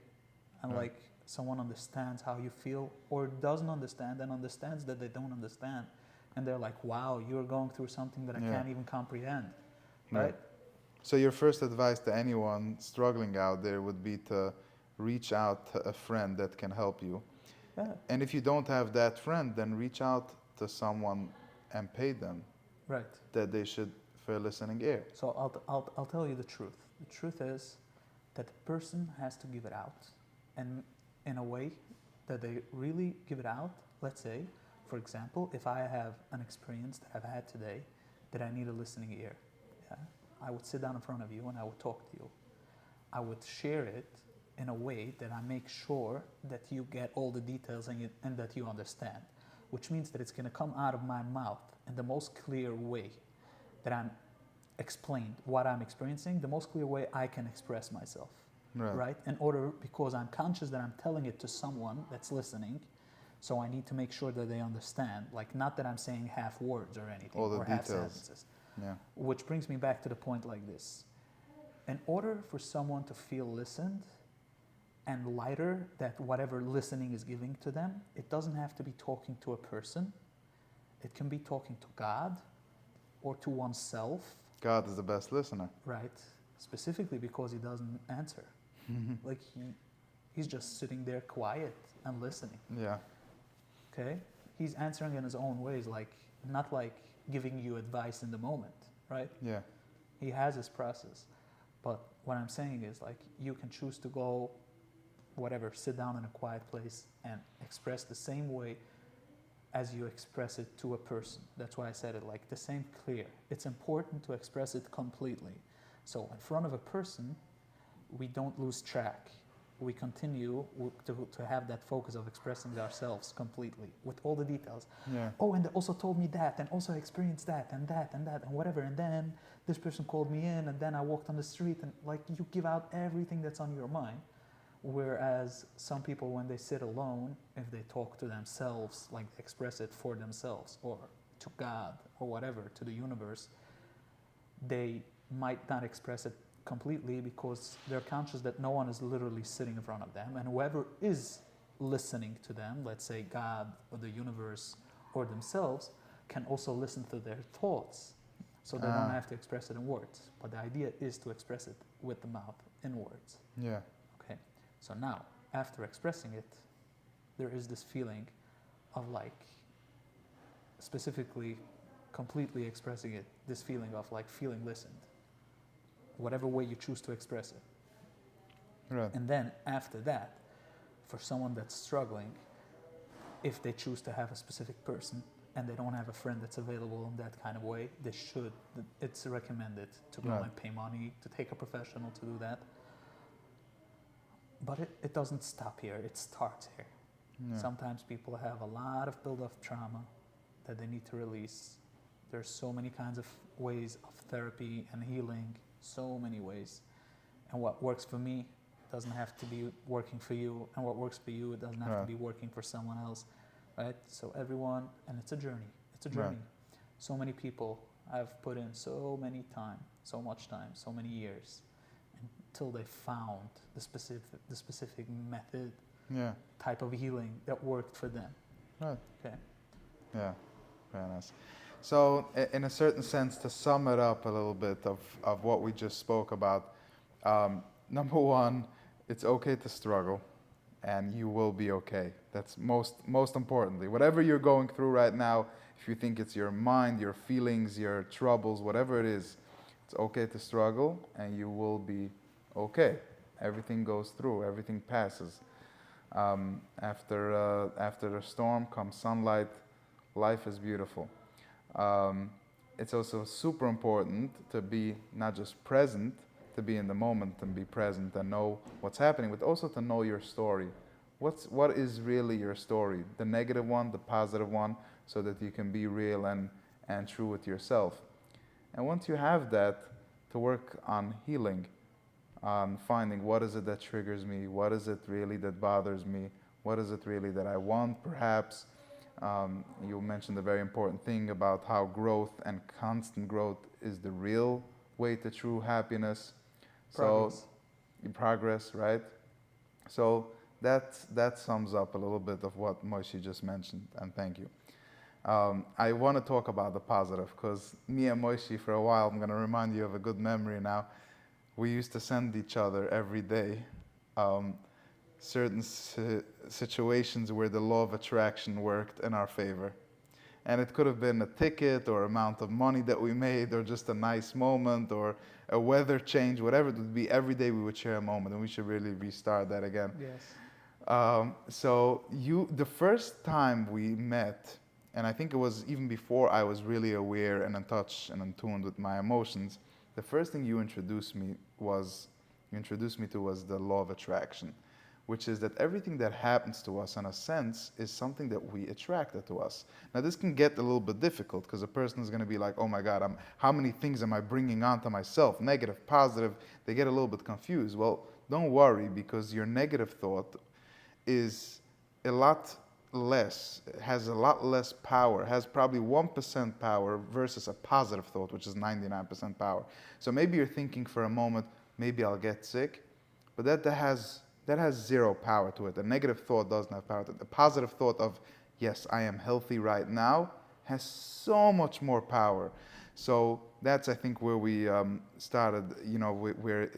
And like someone understands how you feel or doesn't understand and understands that they don't understand. And they're like, wow, you're going through something that I can't even comprehend. Right? So your first advice to anyone struggling out there would be to reach out to a friend that can help you. Yeah. And if you don't have that friend, then reach out to someone and pay them. Right. That they should for a listening ear. So I'll tell you the truth. The truth is that the person has to give it out, and in a way that they really give it out. Let's say, for example, if I have an experience that I've had today that I need a listening ear, I would sit down in front of you and I would talk to you. I would share it in a way that I make sure that you get all the details and that you understand, which means that it's going to come out of my mouth in the most clear way that I'm explained what I'm experiencing, the most clear way I can express myself, right? Because I'm conscious that I'm telling it to someone that's listening, so I need to make sure that they understand, like not that I'm saying half words or anything, all the or details. half sentences. Yeah. Which brings me back to the point like this. In order for someone to feel listened and lighter, that whatever listening is giving to them, it doesn't have to be talking to a person. It can be talking to God or to oneself. God is the best listener. Right. Specifically because he doesn't answer. Like he's just sitting there quiet and listening. Yeah. Okay? He's answering in his own ways, like not like giving you advice in the moment, right? Yeah. He has his process. But what I'm saying is like you can choose to go sit down in a quiet place and express the same way as you express it to a person. That's why I said it like the same clear. It's important to express it completely. So in front of a person, we don't lose track. We continue to have that focus of expressing ourselves completely with all the details. Yeah. Oh, and they also told me that, and also I experienced that, and that, and that, and whatever. And then this person called me in, and then I walked on the street, and like you give out everything that's on your mind. Whereas some people, when they sit alone, if they talk to themselves, like express it for themselves, or to God, or whatever, to the universe, they might not express it completely because they're conscious that no one is literally sitting in front of them, and whoever is listening to them, let's say God or the universe or themselves, can also listen to their thoughts, so they don't have to express it in words. But the idea is to express it with the mouth in words. Yeah. Okay. So now, after expressing it, there is this feeling of like, specifically, completely expressing it, this feeling of like feeling listened. Whatever way you choose to express it. Right. And then after that, for someone that's struggling, if they choose to have a specific person and they don't have a friend that's available in that kind of way, it's recommended to go and pay money, to take a professional to do that. But it doesn't stop here, it starts here. Yeah. Sometimes people have a lot of built-up trauma that they need to release. There's so many kinds of ways of therapy and healing, so many ways. And what works for me doesn't have to be working for you, and what works for you, it doesn't have to be working for someone else, right? So everyone, and it's a journey. It's a journey. So many people have put in so much time, so many years, until they found the specific method, type of healing that worked for them. Right. Okay. Yeah. Very nice. So, in a certain sense, to sum it up a little bit of what we just spoke about, number one, it's okay to struggle, and you will be okay. That's most importantly. Whatever you're going through right now, if you think it's your mind, your feelings, your troubles, whatever it is, it's okay to struggle, and you will be okay. Everything goes through. Everything passes. After the storm comes sunlight. Life is beautiful. It's also super important to be not just present, to be in the moment and be present and know what's happening, but also to know your story. What is really your story? The negative one, the positive one, so that you can be real and true with yourself. And once you have that, to work on healing, on finding what is it that triggers me, what is it really that bothers me, what is it really that I want, perhaps. You mentioned a very important thing about how growth and constant growth is the real way to true happiness. Progress. So, progress, right? So that sums up a little bit of what Moshe just mentioned, and thank you. I want to talk about the positive, because me and Moshe, for a while, I'm going to remind you of a good memory now. We used to send each other every day certain situations where the law of attraction worked in our favor. And it could have been a ticket or amount of money that we made, or just a nice moment, or a weather change, whatever it would be. Every day we would share a moment, and we should really restart that again. Yes. So the first time we met, and I think it was even before I was really aware and in touch and in tune with my emotions, the first thing you introduced me to was the law of attraction, which is that everything that happens to us, in a sense, is something that we attracted to us. Now, this can get a little bit difficult, because a person is going to be like, oh my God, how many things am I bringing onto myself? Negative, positive. They get a little bit confused. Well, don't worry, because your negative thought is a lot less, has a lot less power, has probably 1% power versus a positive thought, which is 99% power. So maybe you're thinking for a moment, maybe I'll get sick, but that has zero power to it. A negative thought doesn't have power to it. The positive thought of, yes, I am healthy right now, has so much more power. So that's, I think, where we started, where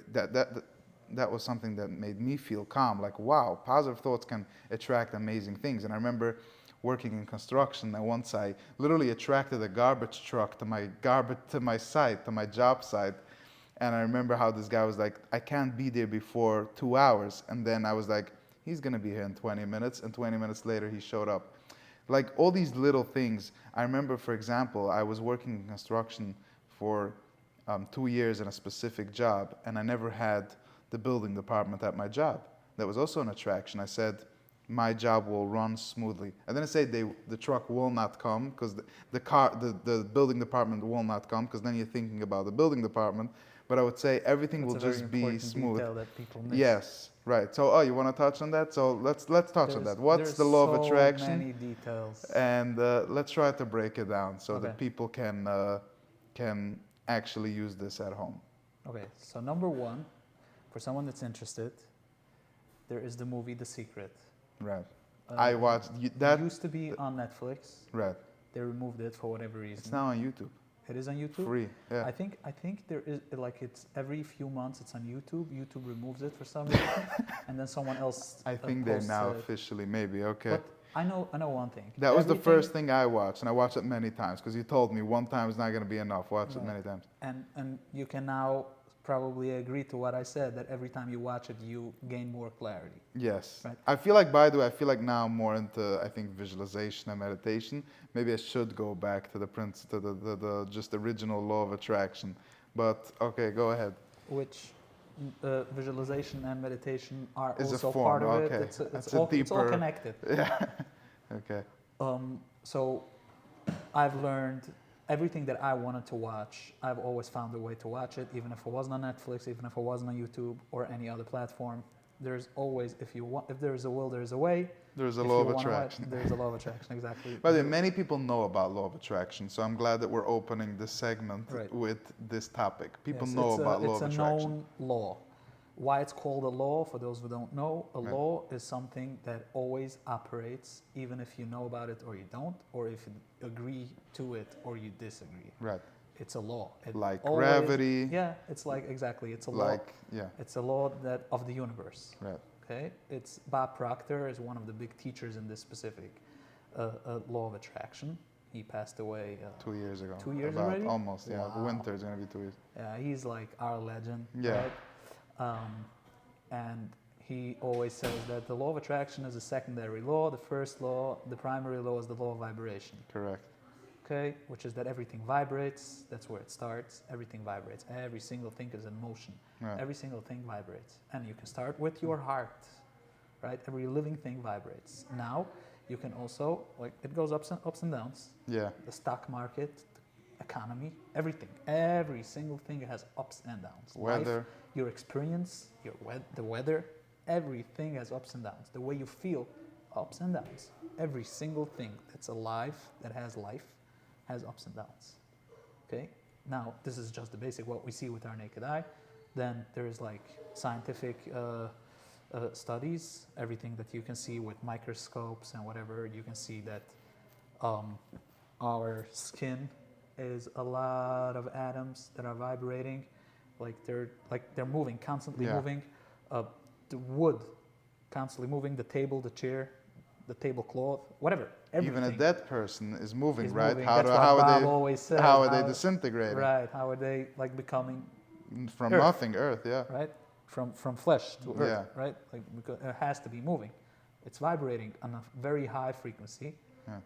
that was something that made me feel calm. Like, wow, positive thoughts can attract amazing things. And I remember working in construction, and once I literally attracted a garbage truck to my site, to my job site. And I remember how this guy was like, I can't be there before 2 hours. And then I was like, he's going to be here in 20 minutes. And 20 minutes later, he showed up. Like, all these little things. I remember, for example, I was working in construction for 2 years in a specific job. And I never had the building department at my job. That was also an attraction. I said, my job will run smoothly. I didn't say the truck will not come, because the building department will not come, because then you're thinking about the building department. But I would say everything will just be smooth. Detail that people miss. Yes, right. So, you want to touch on that? So let's touch on that. What's the law of attraction? So many details. And let's try to break it down so that people can actually use this at home. Okay. So number one, for someone that's interested, there is the movie The Secret. Right. I watched that. It used to be on Netflix. Right. They removed it for whatever reason. It's now on YouTube. It is on YouTube? Free, yeah. I think there is, like, it's every few months it's on YouTube. YouTube removes it for some reason, and then someone else I think they're now officially, maybe, okay. But I know one thing. That was the first thing I watched, and I watched it many times, because you told me one time is not going to be enough. Watch it many times. And you can now probably agree to what I said, that every time you watch it, you gain more clarity. Yes. Right? I feel like, by the way, now I'm more into, I think, visualization and meditation. Maybe I should go back to the just original law of attraction. But, okay, go ahead. Which visualization and meditation are is also a form. part of Okay. it. It's all connected. Yeah. Okay. So I've learned everything that I wanted to watch. I've always found a way to watch it, even if it wasn't on Netflix, even if it wasn't on YouTube or any other platform. there's always, if there's a will, there's a way. There's a If law you of wanna attraction. there's a law of attraction, exactly. By the way, many people know about law of attraction, so I'm glad that we're opening this segment Right. with this topic. People Yes, know about law it's of a attraction. known law. Why it's called a law, for those who don't know, a Right. law is something that always operates, even if you know about it or you don't, or if you agree to it or you disagree. Right. It's a law. It Like always- gravity. Yeah, it's like, exactly, it's a law. Like, yeah. It's a law that of the universe. Right. Okay, it's Bob Proctor is one of the big teachers in this specific law of attraction. He passed away 2 years ago. 2 years About, already? almost, yeah. Wow. Winter is going to be 2 years. Yeah, he's like our legend. Yeah. Right? And he always says that the law of attraction is a secondary law. The first law, the primary law, is the law of vibration. Correct. Okay, which is that everything vibrates. That's where it starts. Everything vibrates. Every single thing is in motion. Right. Every single thing vibrates. And you can start with your heart, right? Every living thing vibrates. Now, you can also, like, it goes ups and downs. Yeah. The stock market, the economy, everything. Every single thing has ups and downs. Weather. Life, your experience, the weather, everything has ups and downs. The way you feel, ups and downs. Every single thing that's alive, that has life, has ups and downs. Okay? Now, this is just the basic, what we see with our naked eye. Then there's like scientific studies, everything that you can see with microscopes and whatever. You can see that our skin is a lot of atoms that are vibrating, like they're moving, constantly Yeah. moving. The wood, constantly moving. The table, the chair, the tablecloth, whatever. Everything. Even a dead person is moving, is right? moving. How, That's do, what how, Bob are they, always says. how are they disintegrating? Right. How are they like becoming From Earth. nothing, Earth, yeah. right from flesh to earth? Yeah. Right. Like because it has to be moving. It's vibrating on a very high frequency Yeah.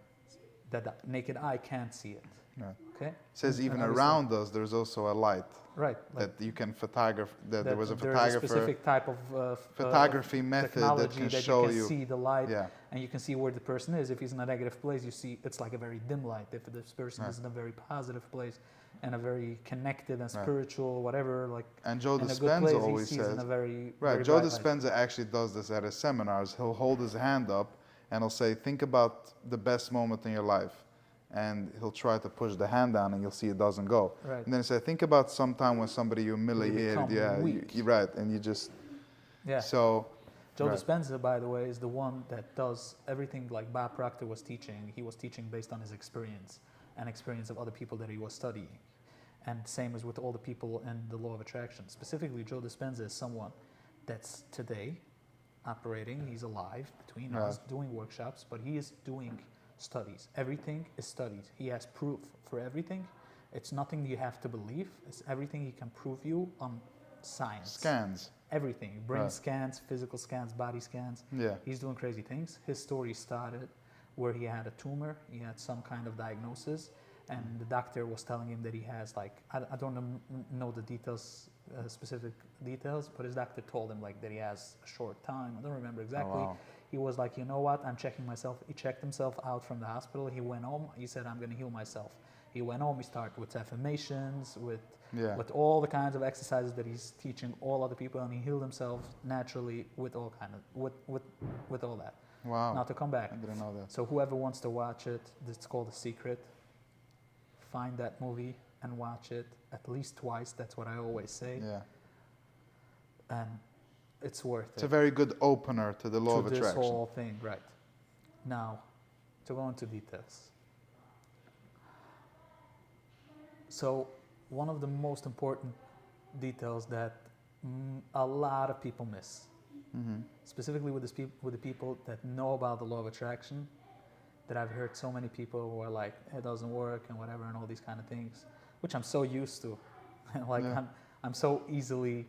that the naked eye can't see it. Yeah. Okay. It says even obviously- around us, there's also a light Right. Like that you can photograph. That there was a there's photographer. specific type of photography method that technology can that show you can you. see the light, Yeah. and you can see where the person is. If he's in a negative place, you see it's like a very dim light. If this person Right. is in a very positive place and a very connected and Right. spiritual, whatever, like And Joe in a good Dispenza place, he always sees says. in a very Right, very Joe bright light. Dispenza actually does this at his seminars. He'll hold his hand up and he'll say, think about the best moment in your life. And he'll try to push the hand down and you'll see it doesn't go. Right. And then he said, think about some time when somebody you humiliated. become Yeah, weak. you're right. And you just, Yeah. so, Joe right. Dispenza, by the way, is the one that does everything like Bob Proctor was teaching. He was teaching based on his experience and experience of other people that he was studying. And same as with all the people in the law of attraction. Specifically, Joe Dispenza is someone that's today operating. He's alive between us, doing workshops, but he is doing studies. Everything is studied. He has proof for everything. It's nothing you have to believe. It's everything he can prove you on science. scans. Everything. Brain Right. scans, physical scans, body scans. Yeah. He's doing crazy things. His story started where he had a tumor. He had some kind of diagnosis. And the doctor was telling him that he has like, I don't know the details, specific details, but his doctor told him like that he has a short time. I don't remember exactly. Oh, wow. He was like, you know what, I'm checking myself. He checked himself out from the hospital. He went home. He said, I'm going to heal myself. He went home. He started with affirmations, Yeah. with all the kinds of exercises that he's teaching all other people, and he healed himself naturally with all kind of with all that. Wow. Now to come back. I didn't know that. So whoever wants to watch it, it's called The Secret. Find that movie and watch it at least twice. That's what I always say. Yeah. And it's worth It's a it. very good opener to the law To of this attraction. whole thing, right? Now, to go into details. So, one of the most important details that a lot of people miss, Mm-hmm. specifically with the people that know about the law of attraction, that I've heard so many people who are like, it doesn't work and whatever and all these kind of things, which I'm so used to. Like Yeah. I'm so easily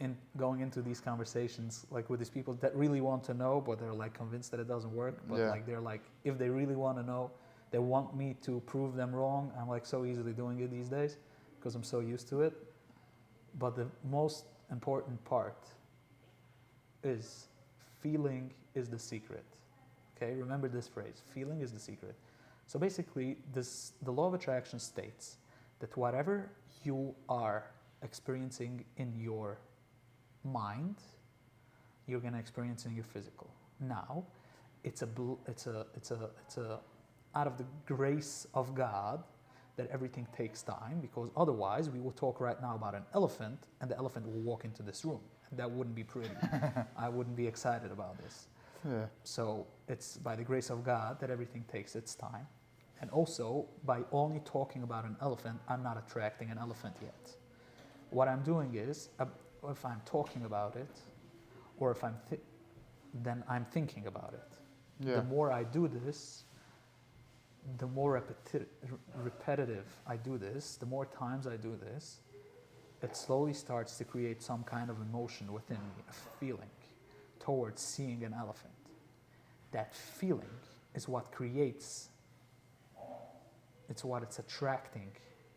in going into these conversations like with these people that really want to know, but they're like convinced that it doesn't work. But Yeah. like they're like, if they really want to know, they want me to prove them wrong. I'm like so easily doing it these days because I'm so used to it. But the most important part is feeling is the secret. Okay, remember this phrase, feeling is the secret. So basically, the law of attraction states that whatever you are experiencing in your mind, you're going to experience in your physical. Now, it's a out of the grace of God that everything takes time, because otherwise we will talk right now about an elephant and the elephant will walk into this room. And that wouldn't be pretty. I wouldn't be excited about this. Yeah. So it's by the grace of God that everything takes its time. And also, by only talking about an elephant, I'm not attracting an elephant yet. What I'm doing is, if I'm talking about it, or if then I'm thinking about it. Yeah. The more I do this, the more repetitive I do this, the more times I do this, it slowly starts to create some kind of emotion within me, a feeling towards seeing an elephant. That feeling is what creates, it's attracting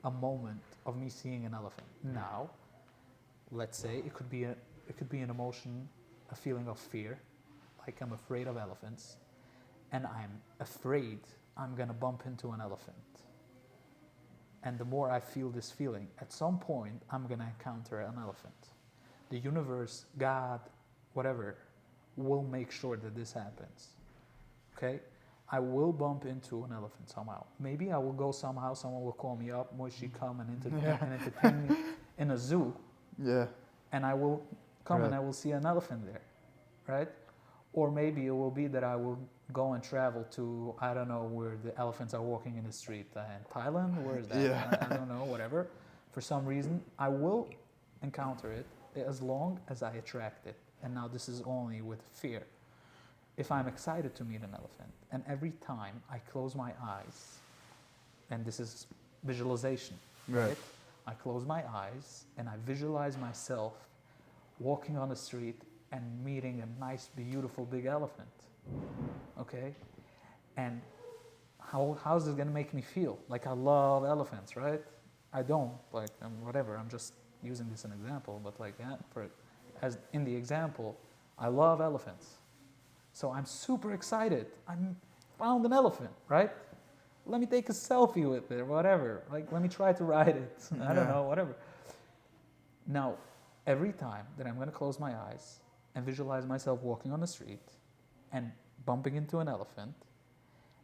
a moment of me seeing an elephant. Now, let's say it could be an emotion, a feeling of fear, like I'm afraid of elephants, and I'm afraid I'm gonna bump into an elephant. And the more I feel this feeling, at some point I'm gonna encounter an elephant. The universe, God, whatever, will make sure that this happens. Okay? I will bump into an elephant somehow. Maybe I will go somehow, someone will call me up, Moshe, come and entertain me in a zoo. Yeah. And I will come and Right. I will see an elephant there, right? Or maybe it will be that I will go and travel to, I don't know, where the elephants are walking in the street. In Thailand? Where is that? Yeah. I don't know, whatever. For some reason, I will encounter it as long as I attract it. And now this is only with fear. If I'm excited to meet an elephant, and every time I close my eyes, and this is visualization, right? I close my eyes and I visualize myself walking on the street and meeting a nice, beautiful, big elephant. Okay? And how's this gonna make me feel? Like I love elephants, right? I don't, like, whatever, I'm just using this as an example, but like, yeah, as in the example, I love elephants. So I'm super excited. I found an elephant, right? Let me take a selfie with it, whatever. Like, let me try to ride it. I don't know, whatever. Now, every time that I'm going to close my eyes and visualize myself walking on the street and bumping into an elephant,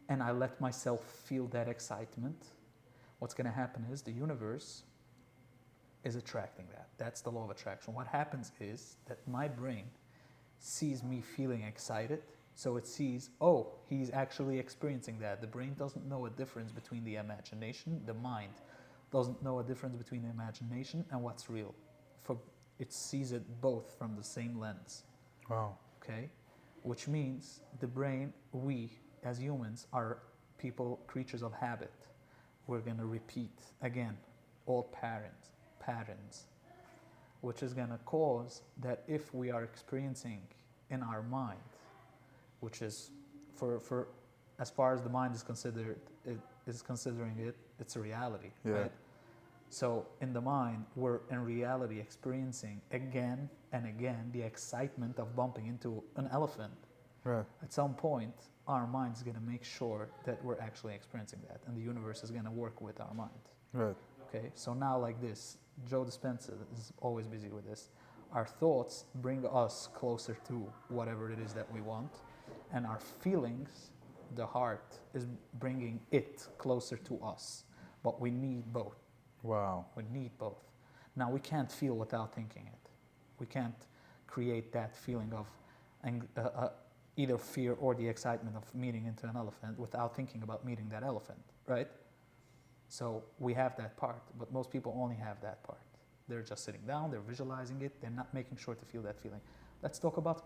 and I let myself feel that excitement, what's going to happen is the universe is attracting that. That's the law of attraction. What happens is that my brain sees me feeling excited, so it sees, oh, he's actually experiencing that. The brain doesn't know a difference between the imagination, the mind doesn't know a difference between the imagination and what's real. It sees it both from the same lens. Wow. Okay? Which means the brain, we as humans are creatures of habit. We're going to repeat again old patterns, which is going to cause that if we are experiencing in our mind, which is for as far as the mind is considered, it's a reality, right? So in the mind, we're in reality experiencing again and again the excitement of bumping into an elephant. Right. At some point, our mind is going to make sure that we're actually experiencing that, and the universe is going to work with our mind. Right. Okay, so now like this, Joe Dispenza is always busy with this. Our thoughts bring us closer to whatever it is that we want, and our feelings, the heart, is bringing it closer to us. But we need both. Wow. We need both. Now, we can't feel without thinking it. We can't create that feeling of either fear or the excitement of meeting into an elephant without thinking about meeting that elephant, right? So we have that part, but most people only have that part. They're just sitting down, they're visualizing it, they're not making sure to feel that feeling. Let's talk about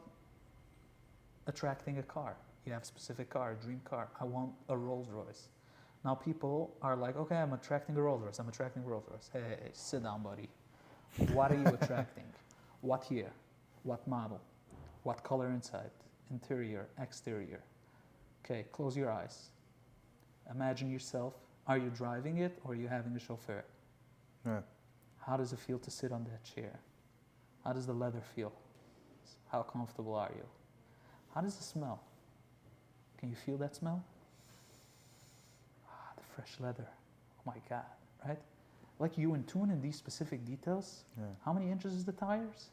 attracting a car. You have a specific car, a dream car. I want a Rolls Royce. Now people are like, okay, I'm attracting a Rolls Royce. Hey, sit down, buddy. What are you attracting? What year? What model? What color inside? Interior, exterior. Okay, close your eyes. Imagine yourself. Are you driving it or are you having a chauffeur? Right. How does it feel to sit on that chair? How does the leather feel? How comfortable are you? How does it smell? Can you feel that smell? The fresh leather. Oh my God, right? Like you in tune in these specific details. Yeah. How many inches is the tires?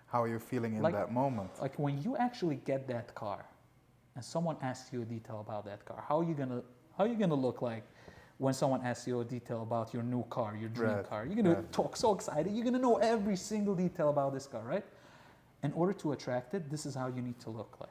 how you're feeling in Like- that moment. Like when you actually get that car, and someone asks you a detail about that car, how are you gonna look like when someone asks you a detail about your new car, your dream Right, car? You're gonna right. talk so excited. You're gonna know every single detail about this car, right? In order to attract it, this is how you need to look like.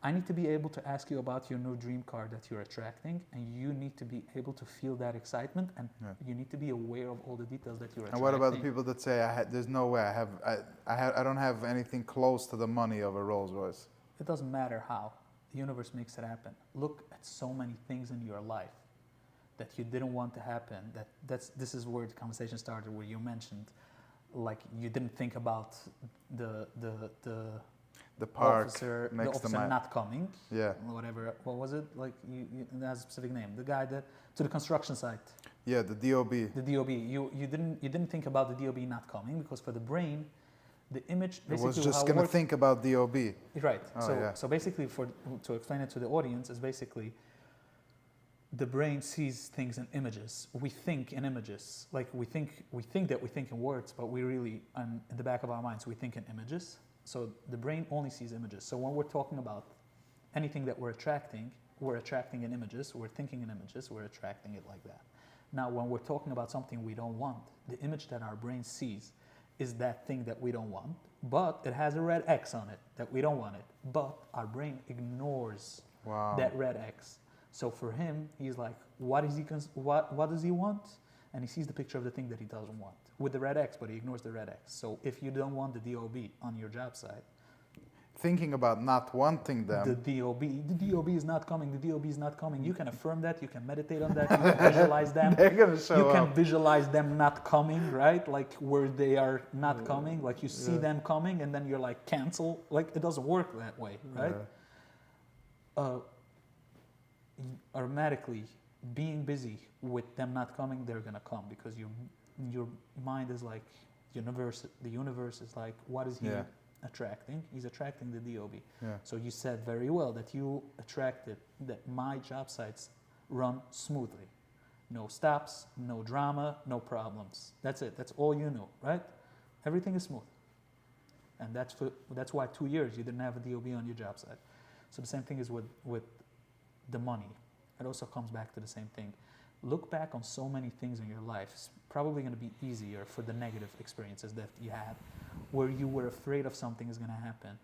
I need to be able to ask you about your new dream car that you're attracting, and you need to be able to feel that excitement, and Yeah. you need to be aware of all the details that you're And attracting. what about the people that say, "There's no way I don't have anything close to the money of a Rolls Royce"? It doesn't matter how. The universe makes it happen. Look at so many things in your life that you didn't want to happen. This is where the conversation started, where you mentioned, like, you didn't think about the The park officer, next to my not coming. yeah Whatever. What was it? Like, it has a specific name. The guy that to the construction site. yeah the DOB. The DOB. You didn't think about the DOB not coming, because for the brain, the image I basically was how just it gonna works- think about DOB. Right. Oh, so yeah. so basically, to explain it to the audience, is basically the brain sees things in images. We think in images. Like we think that we think in words, but we really, in the back of our minds, we think in images. So the brain only sees images. So when we're talking about anything that we're attracting in images. We're thinking in images. We're attracting it like that. Now, when we're talking about something we don't want, the image that our brain sees is that thing that we don't want, but it has a red X on it that we don't want it. But our brain ignores Wow. that red X. So for him, he's like, what does he want? And he sees the picture of the thing that he doesn't want with the red X, but he ignores the red X. So if you don't want the DOB on your job site, Thinking about not wanting them. the DOB is not coming, the DOB is not coming. You can affirm that, you can meditate on that, you can visualize them. They're gonna show You can up. visualize them not coming, right? Like where they are not coming, like you see Yeah. them coming and then you're like, cancel. Like it doesn't work that way, right? Automatically being busy with them not coming, they're gonna come because your mind is like, the universe is like, what is he Yeah. attracting? He's attracting the DOB. Yeah. So you said very well that you attracted that my job sites run smoothly. No stops, no drama, no problems. That's it. That's all you know, right? Everything is smooth. And that's why 2 years you didn't have a DOB on your job site. So the same thing is with the money. It also comes back to the same thing. Look back on so many things in your life. It's probably going to be easier for the negative experiences that you had, where you were afraid of something is going to happen.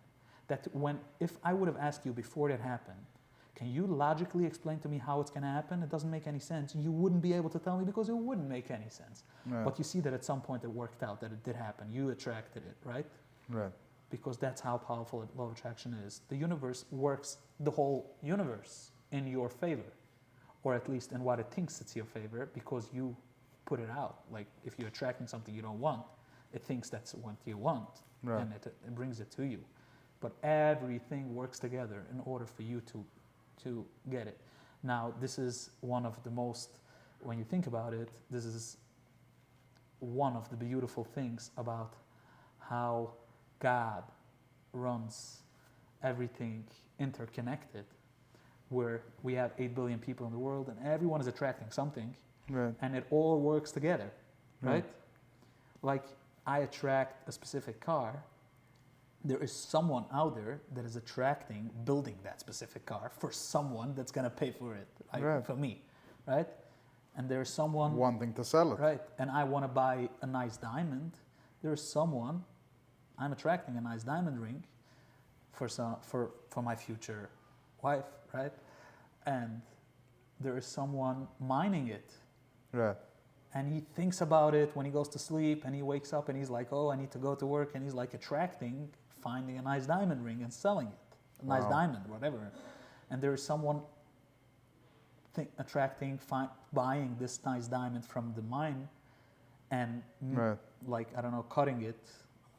If I would have asked you before that happened, can you logically explain to me how it's going to happen? It doesn't make any sense. You wouldn't be able to tell me because it wouldn't make any sense. Right. But you see that at some point it worked out, that it did happen. You attracted it, right? Right. Because that's how powerful law of attraction is. The universe works, the whole universe, in your favor, or at least in what it thinks it's your favor, because you put it out. Like if you're attracting something you don't want, it thinks that's what you want, Right. and it brings it to you. But everything works together in order for you to get it. Now, this is one of the most, when you think about it, this is one of the beautiful things about how God runs everything interconnected, where we have 8 billion people in the world and everyone is attracting something, Right. and it all works together, Right. right? Like I attract a specific car, there is someone out there that is attracting building that specific car for someone that's going to pay for it, like Right. for me, right? And there's someone, Wanting to sell it. right, and I want to buy a nice diamond, there's someone, I'm attracting a nice diamond ring for my future wife, right? And there is someone mining it, Right. and he thinks about it when he goes to sleep, and he wakes up and he's like, oh, I need to go to work, and he's like finding a nice diamond ring and selling it, a nice Wow. diamond, whatever. And there is someone buying this nice diamond from the mine, and Right. like, I don't know, cutting it,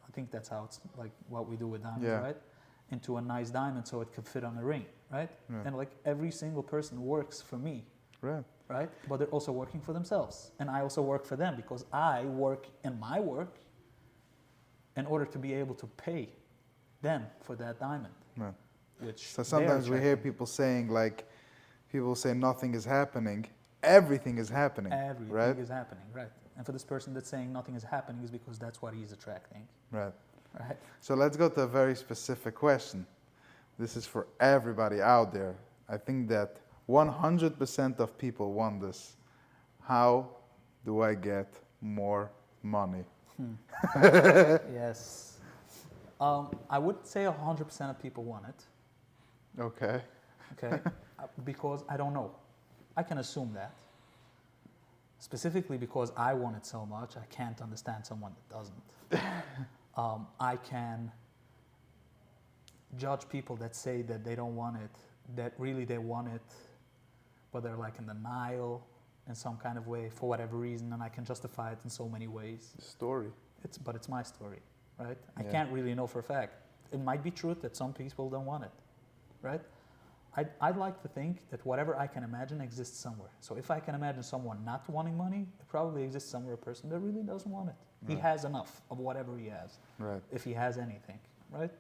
I think that's how it's like what we do with diamonds, Yeah. right? Into a nice diamond so it could fit on a ring, right? Yeah. And like every single person works for me, Right. right? But they're also working for themselves. And I also work for them because I work in my work in order to be able to pay them for that diamond. Right. Which So they're sometimes we hear attracting. people saying people say nothing is happening. Everything is happening. Everything right? is happening, right? And for this person that's saying nothing is happening is because that's what he's attracting. Right. right? So let's go to a very specific question. This is for everybody out there. I think that 100% of people want this. How do I get more money? Yes. I would say 100% of people want it. Okay. Okay, because I don't know. I can assume that. Specifically because I want it so much, I can't understand someone that doesn't. I can judge people that say that they don't want it, that really they want it, but they're like in denial in some kind of way for whatever reason, and I can justify it in so many ways. Story. But it's my story, right? I Yeah. can't really know for a fact. It might be true that some people don't want it, right? I'd like to think that whatever I can imagine exists somewhere. So if I can imagine someone not wanting money, it probably exists somewhere a person that really doesn't want it. He Right. has enough of whatever he has, Right. if he has anything, right?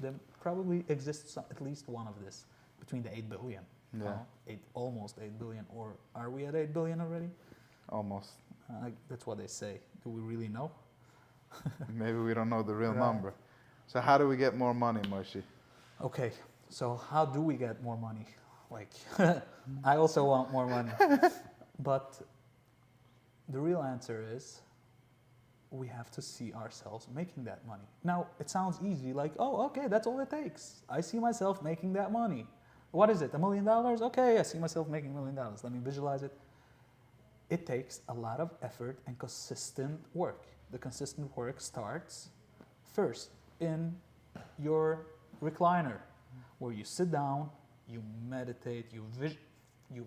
There probably exists at least one of this between the 8 billion. Yeah. Almost 8 billion. Or are we at 8 billion already? Almost. That's what they say. Do we really know? Maybe we don't know the real Right. number. So how do we get more money, Moshe? Okay, so how do we get more money? Like, I also want more money. But the real answer is we have to see ourselves making that money. Now, it sounds easy, like, oh, okay, that's all it takes. I see myself making that money. What is it, $1 million? Okay, I see myself making $1 million. Let me visualize it. It takes a lot of effort and consistent work. The consistent work starts first in your recliner, where you sit down, you meditate, you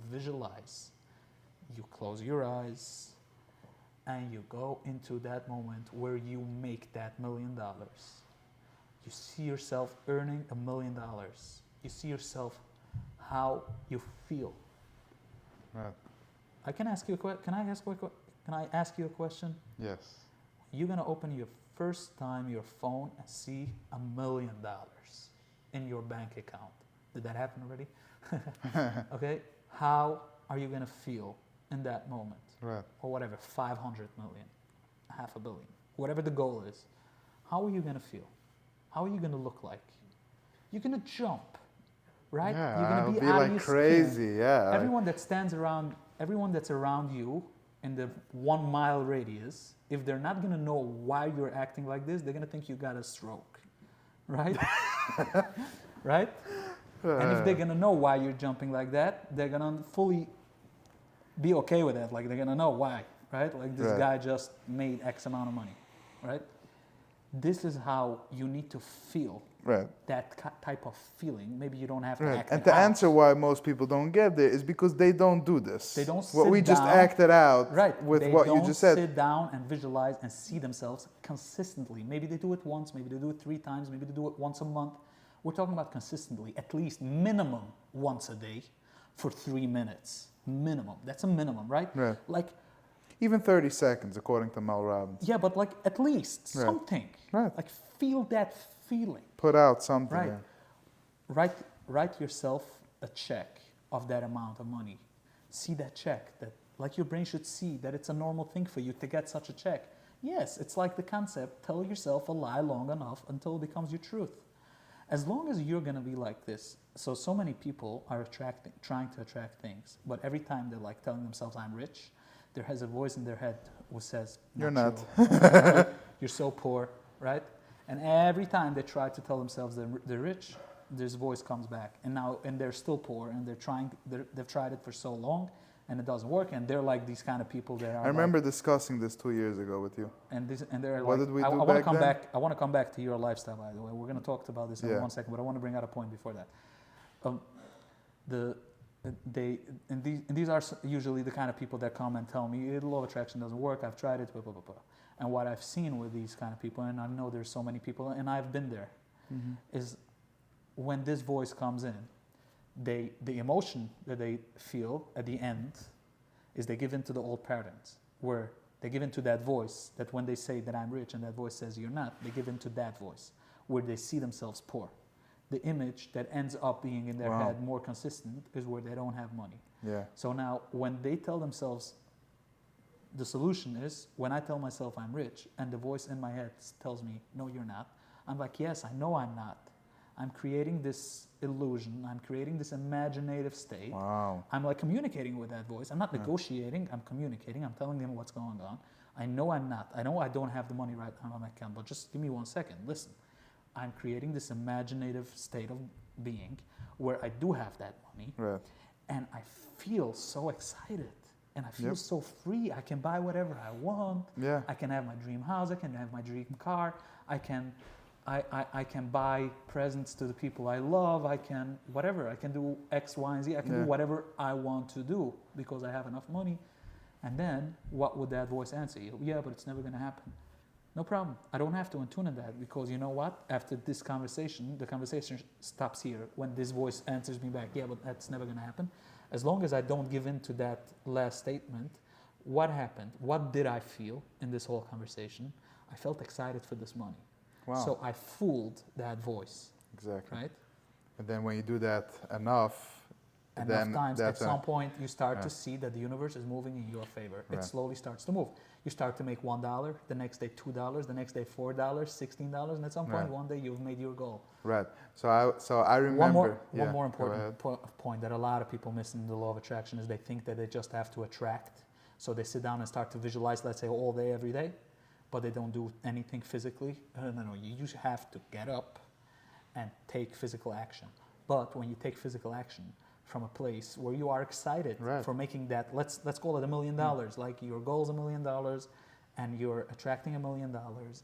visualize, you close your eyes, and you go into that moment where you make that $1 million. You see yourself earning $1 million. You see yourself how you feel. Right. I can ask you a question. Can I ask you a question? Yes. You're gonna open your first time your phone and see $1 million in your bank account. Did that happen already? Okay. How are you gonna feel in that moment? Right. Or whatever, 500 million, $500 million, whatever the goal is. How are you gonna feel? How are you gonna look like? You're gonna jump, right? Yeah, You're gonna I'll be be out of like your crazy. skin. Yeah. Everyone that stands around, everyone that's around you in the 1 mile radius, if they're not gonna know why you're acting like this, they're gonna think you got a stroke, right? Right? And if they're gonna know why you're jumping like that, they're gonna fully be okay with that. Like they're gonna know why, right? Like this Right. guy just made X amount of money, right? This is how you need to feel Right. that type of feeling. Maybe you don't have to Right. act And it the out. answer why most people don't get there is because they don't do this. They don't What sit we just down. acted out Right. with They what don't you just said. sit down and visualize and see themselves consistently. Maybe they do it once, maybe they do it 3 times, maybe they do it once a month. We're talking about consistently, at least minimum once a day for 3 minutes. Minimum. That's a minimum, right? Right. Like, Even 30 seconds, according to Mel Robbins. yeah, but like at least Right. something. Right. Like feel that feeling. Put out something. Right. Yeah. Write yourself a check of that amount of money. See that check, that like your brain should see that it's a normal thing for you to get such a check. Yes, it's like the concept, tell yourself a lie long enough until it becomes your truth. As long as you're gonna be like this, so many people are trying to attract things, but every time they're like telling themselves I'm rich, there has a voice in their head who says, You're not. true. You're so poor, right? And every time they try to tell themselves they're rich, this voice comes back, and they're still poor, and they've tried it for so long, and it doesn't work, and they're like these kind of people that are. I remember discussing this 2 years ago with you. And they're What like, did we I do want to back come then? back. I want to come back to your lifestyle, by the way. We're going to talk about this in Yeah. 1 second, but I want to bring out a point before that. These are usually the kind of people that come and tell me law of attraction doesn't work. I've tried it, blah blah blah blah. And what I've seen with these kind of people, and I know there's so many people, and I've been there, is when this voice comes in, the emotion that they feel at the end is they give in to the old patterns, where they give in to that voice that when they say that I'm rich and that voice says you're not, they give in to that voice, where they see themselves poor. The image that ends up being in their Wow. head more consistent is where they don't have money. Yeah. So now when they tell themselves the solution is when I tell myself I'm rich and the voice in my head tells me, no, you're not. I'm like, yes, I know I'm not. I'm creating this illusion. I'm creating this imaginative state. Wow. I'm like communicating with that voice. I'm not negotiating. I'm communicating. I'm telling them what's going on. I know I'm not. I know I don't have the money right now on my account, but just give me 1 second. Listen, I'm creating this imaginative state of being where I do have that money. Right. And I feel so excited. And I feel Yep. so free. I can buy whatever I want. Yeah. I can have my dream house. I can have my dream car. I can buy presents to the people I love. I can whatever. I can do X, Y, and Z. I can do whatever I want to do because I have enough money. And then what would that voice answer you? Yeah, but it's never going to happen. No problem. I don't have to attune to that because you know what? After this conversation, the conversation stops here. When this voice answers me back, yeah, but that's never going to happen. As long as I don't give in to that last statement, what happened? What did I feel in this whole conversation? I felt excited for this money. Wow. So I fooled that voice, Exactly. right? And then when you do that enough, then Times, at that's some point, you start yeah. to see that the universe is moving in your favor. It Right. slowly starts to move. You start to make $1, the next day $2, the next day $4, $16, and at some point, Right. one day, you've made your goal. right. So I remember. One more go important ahead. point that a lot of people miss in the law of attraction is they think that they just have to attract. So they sit down and start to visualize, let's say, all day, every day, but they don't do anything physically. No, you just have to get up and take physical action. But when you take physical action from a place where you are excited Right. for making that, let's call it $1 million, like your goal is $1 million, and you're attracting $1 million,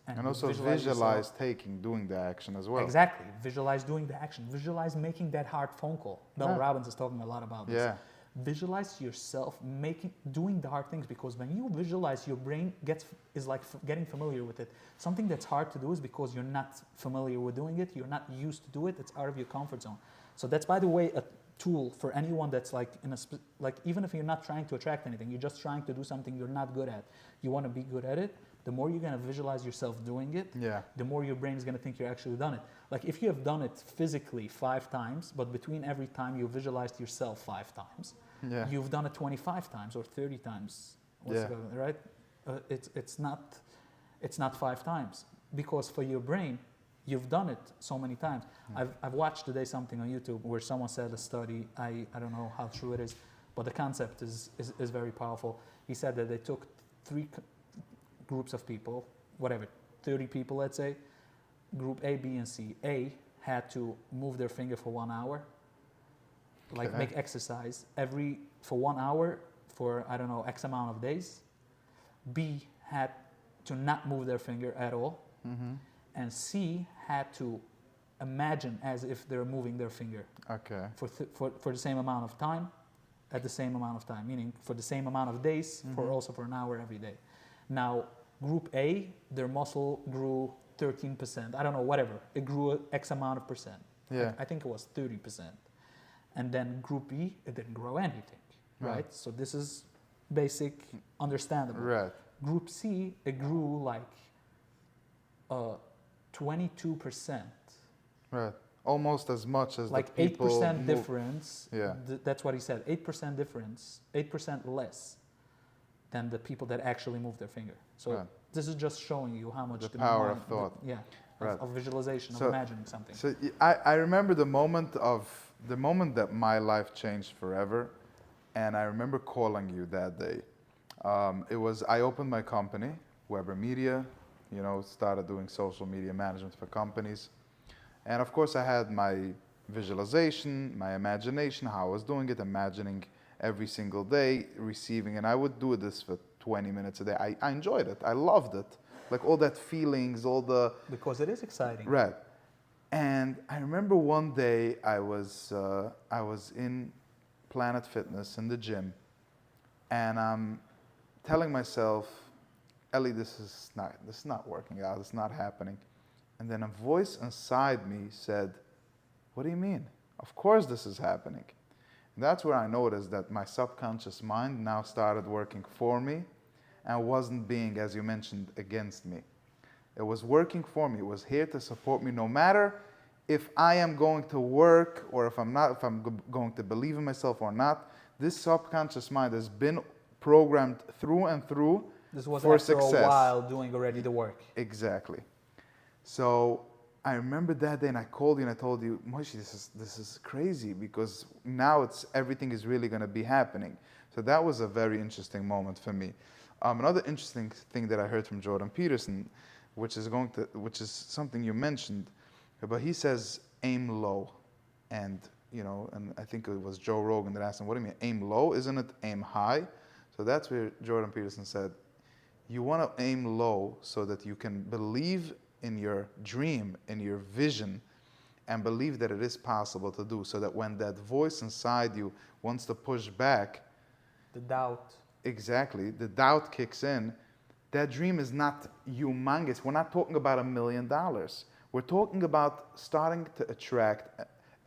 And you also visualize visualize yourself. doing the action as well. Exactly. Visualize doing the action. Visualize making that hard phone call. Mel Yeah. Robbins is talking a lot about this. Yeah. Visualize yourself doing the hard things because when you visualize, your brain is like getting familiar with it. Something that's hard to do is because you're not familiar with doing it. You're not used to do it. It's out of your comfort zone. So that's, by the way, a tool for anyone that's like like even if you're not trying to attract anything, you're just trying to do something you're not good at. You want to be good at it. The more you're going to visualize yourself doing it, Yeah. the more your brain is going to think you're actually done it. Like if you have done it physically 5 times, but between every time you visualized yourself 5 times, Yeah. you've done it 25 times or 30 times. Yeah. Right? It's not 5 times because for your brain, you've done it so many times. I've watched today something on YouTube where someone said a study. I don't know how true it is, but the concept is very powerful. He said that they took 3 groups of people, whatever, 30 people, let's say. Group A, B, and C. A had to move their finger for 1 hour, like Okay. make exercise for 1 hour for, I don't know, X amount of days. B had to not move their finger at all. Mm-hmm. And C had to imagine as if they're moving their finger Okay. for the same amount of time, at the same amount of time, meaning for the same amount of days, for an hour every day. Now, group A, their muscle grew 13%. I don't know, whatever. It grew X amount of percent. Yeah. I think it was 30%. And then group B, it didn't grow anything, right? So this is basic, understandable. Right. Group C, it grew like 22%. Right. Almost as much as Like the people 8% move. difference. Yeah. That's what he said. 8% difference, 8% less than the people that actually move their finger. So Right. this is just showing you how much The power mind, of thought. Right. of visualization, So- of imagining something. So I remember the moment that my life changed forever, and I remember calling you that day. I opened my company, Weber Media, started doing social media management for companies. And of course I had my visualization, my imagination, how I was doing it, imagining every single day, receiving, and I would do this for 20 minutes a day. I enjoyed it. I loved it. Like all that feelings, all the... Because it is exciting. Right. And I remember one day I was in Planet Fitness in the gym, and I'm telling myself, Ellie, this is not working out. It's not happening. And then a voice inside me said, "What do you mean? Of course this is happening." And that's where I noticed that my subconscious mind now started working for me, and wasn't being, as you mentioned, against me. It was working for me. It was here to support me no matter if I am going to work or if I'm not, if I'm going to believe in myself or not. This subconscious mind has been programmed through and through This was for after success. a while doing already the work. Exactly. So I remember that day, and I called you and I told you, Moshe, this is crazy, because now everything is really going to be happening. So that was a very interesting moment for me. Another interesting thing that I heard from Jordan Peterson, which is something you mentioned, but he says aim low, and and I think it was Joe Rogan that asked him, "What do you mean aim low? Isn't it aim high?" So that's where Jordan Peterson said, "You want to aim low so that you can believe in your dream, in your vision, and believe that it is possible to do, so that when that voice inside you wants to push back, The doubt. exactly, the doubt kicks in, that dream is not humongous. We're not talking about $1 million. We're talking about starting to attract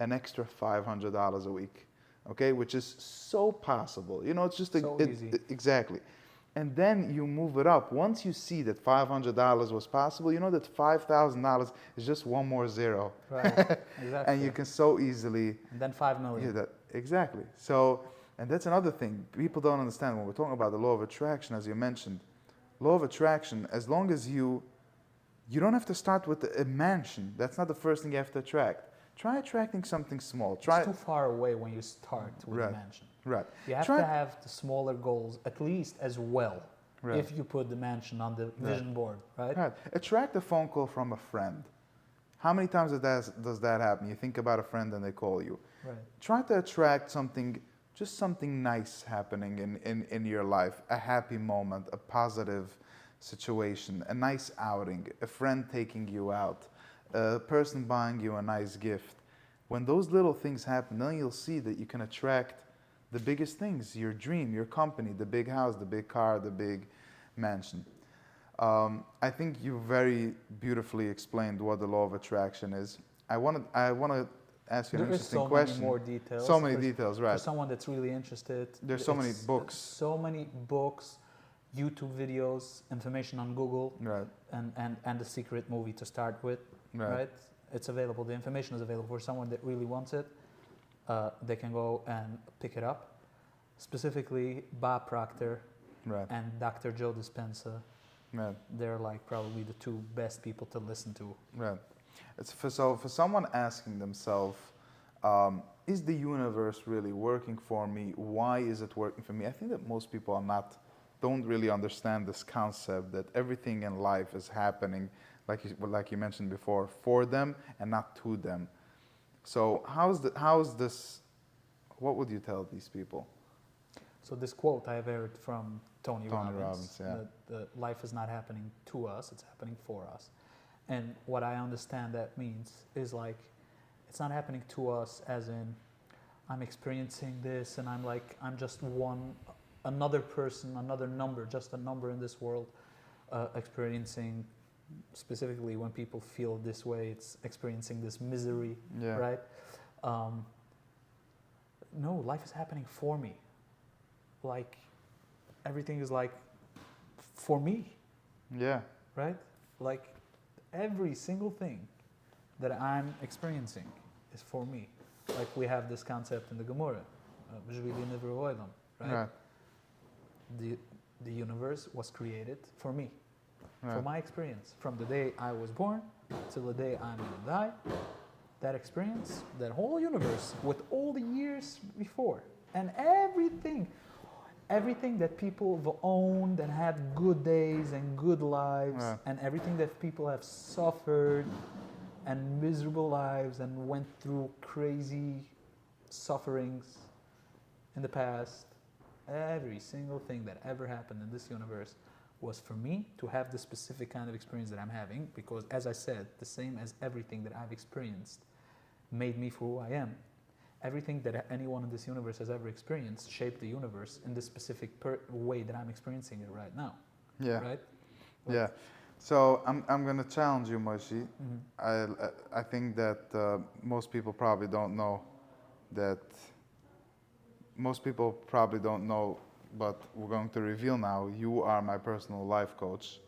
an extra $500 a week, okay, which is so possible. It's just So easy. Exactly. And then you move it up. Once you see that $500 was possible, you know that $5,000 is just one more zero. Right. Exactly. And you can so easily. And then 5 million. Yeah, exactly. So, and that's another thing people don't understand when we're talking about the law of attraction, as you mentioned. Law of attraction, as long as you don't have to start with a mansion. That's not the first thing you have to attract. Try attracting something small. It's too far away when you start with a mansion. Right. You have to have the smaller goals at least as well. Right. If you put the mansion on the vision board, right? Right. Attract a phone call from a friend. How many times does that happen? You think about a friend and they call you. Right. Try to attract just something nice happening in your life, a happy moment, a positive situation, a nice outing, a friend taking you out, a person buying you a nice gift. When those little things happen, then you'll see that you can attract the biggest things, your dream, your company, the big house, the big car, the big mansion. I think you very beautifully explained what the law of attraction is. I want to ask you an interesting question. There is so many more details. So many details, right. For someone that's really interested. There's so many books. So many books, YouTube videos, information on Google, right. and the secret movie to start with, right? It's available. The information is available for someone that really wants it. They can go and pick it up. Specifically, Bob Proctor and Dr. Joe Dispenza. Right. They're like probably the two best people to listen to. Right. So for someone asking themselves, is the universe really working for me? Why is it working for me? I think that most people don't really understand this concept that everything in life is happening, like you mentioned before, for them and not to them. So how is this? What would you tell these people? So this quote I have heard from Tony Robbins. Yeah. The life is not happening to us; it's happening for us. And what I understand that means is like, it's not happening to us as in, I'm experiencing this and I'm just another person, another number, just a number in this world, experiencing. Specifically, when people feel this way, it's experiencing this misery, right? No, life is happening for me. Like, everything is like for me. Yeah. Right? Like, every single thing that I'm experiencing is for me. Like, we have this concept in the Gemara, right? The universe was created for me. For my experience, from the day I was born till the day I'm going to die, that experience, that whole universe with all the years before, and everything that people have owned and had good days and good lives, and everything that people have suffered and miserable lives and went through crazy sufferings in the past, every single thing that ever happened in this universe was for me to have the specific kind of experience that I'm having, because, as I said, the same as everything that I've experienced made me for who I am. Everything that anyone in this universe has ever experienced shaped the universe in this specific way that I'm experiencing it right now. Yeah. Right? Yeah. So I'm going to challenge you, Moshe. I think that most people probably don't know that. Most people probably don't know, but we're going to reveal now. You are my personal life coach.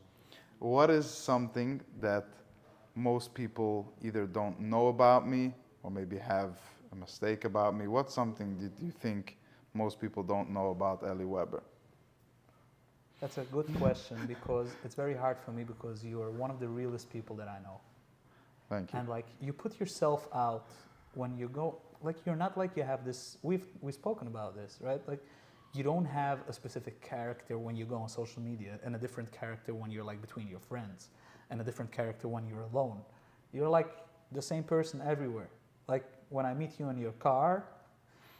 What is something that most people either don't know about me or maybe have a mistake about me? What's something that you think most people don't know about Eli Weber? That's a good question because it's very hard for me because you are one of the realest people that I know. Thank you. And like you put yourself out when you go, like you're not like you have this, we've spoken about this, right? Like you don't have a specific character when you go on social media and a different character when you're like between your friends and a different character when you're alone. You're like the same person everywhere. Like when I meet you in your car,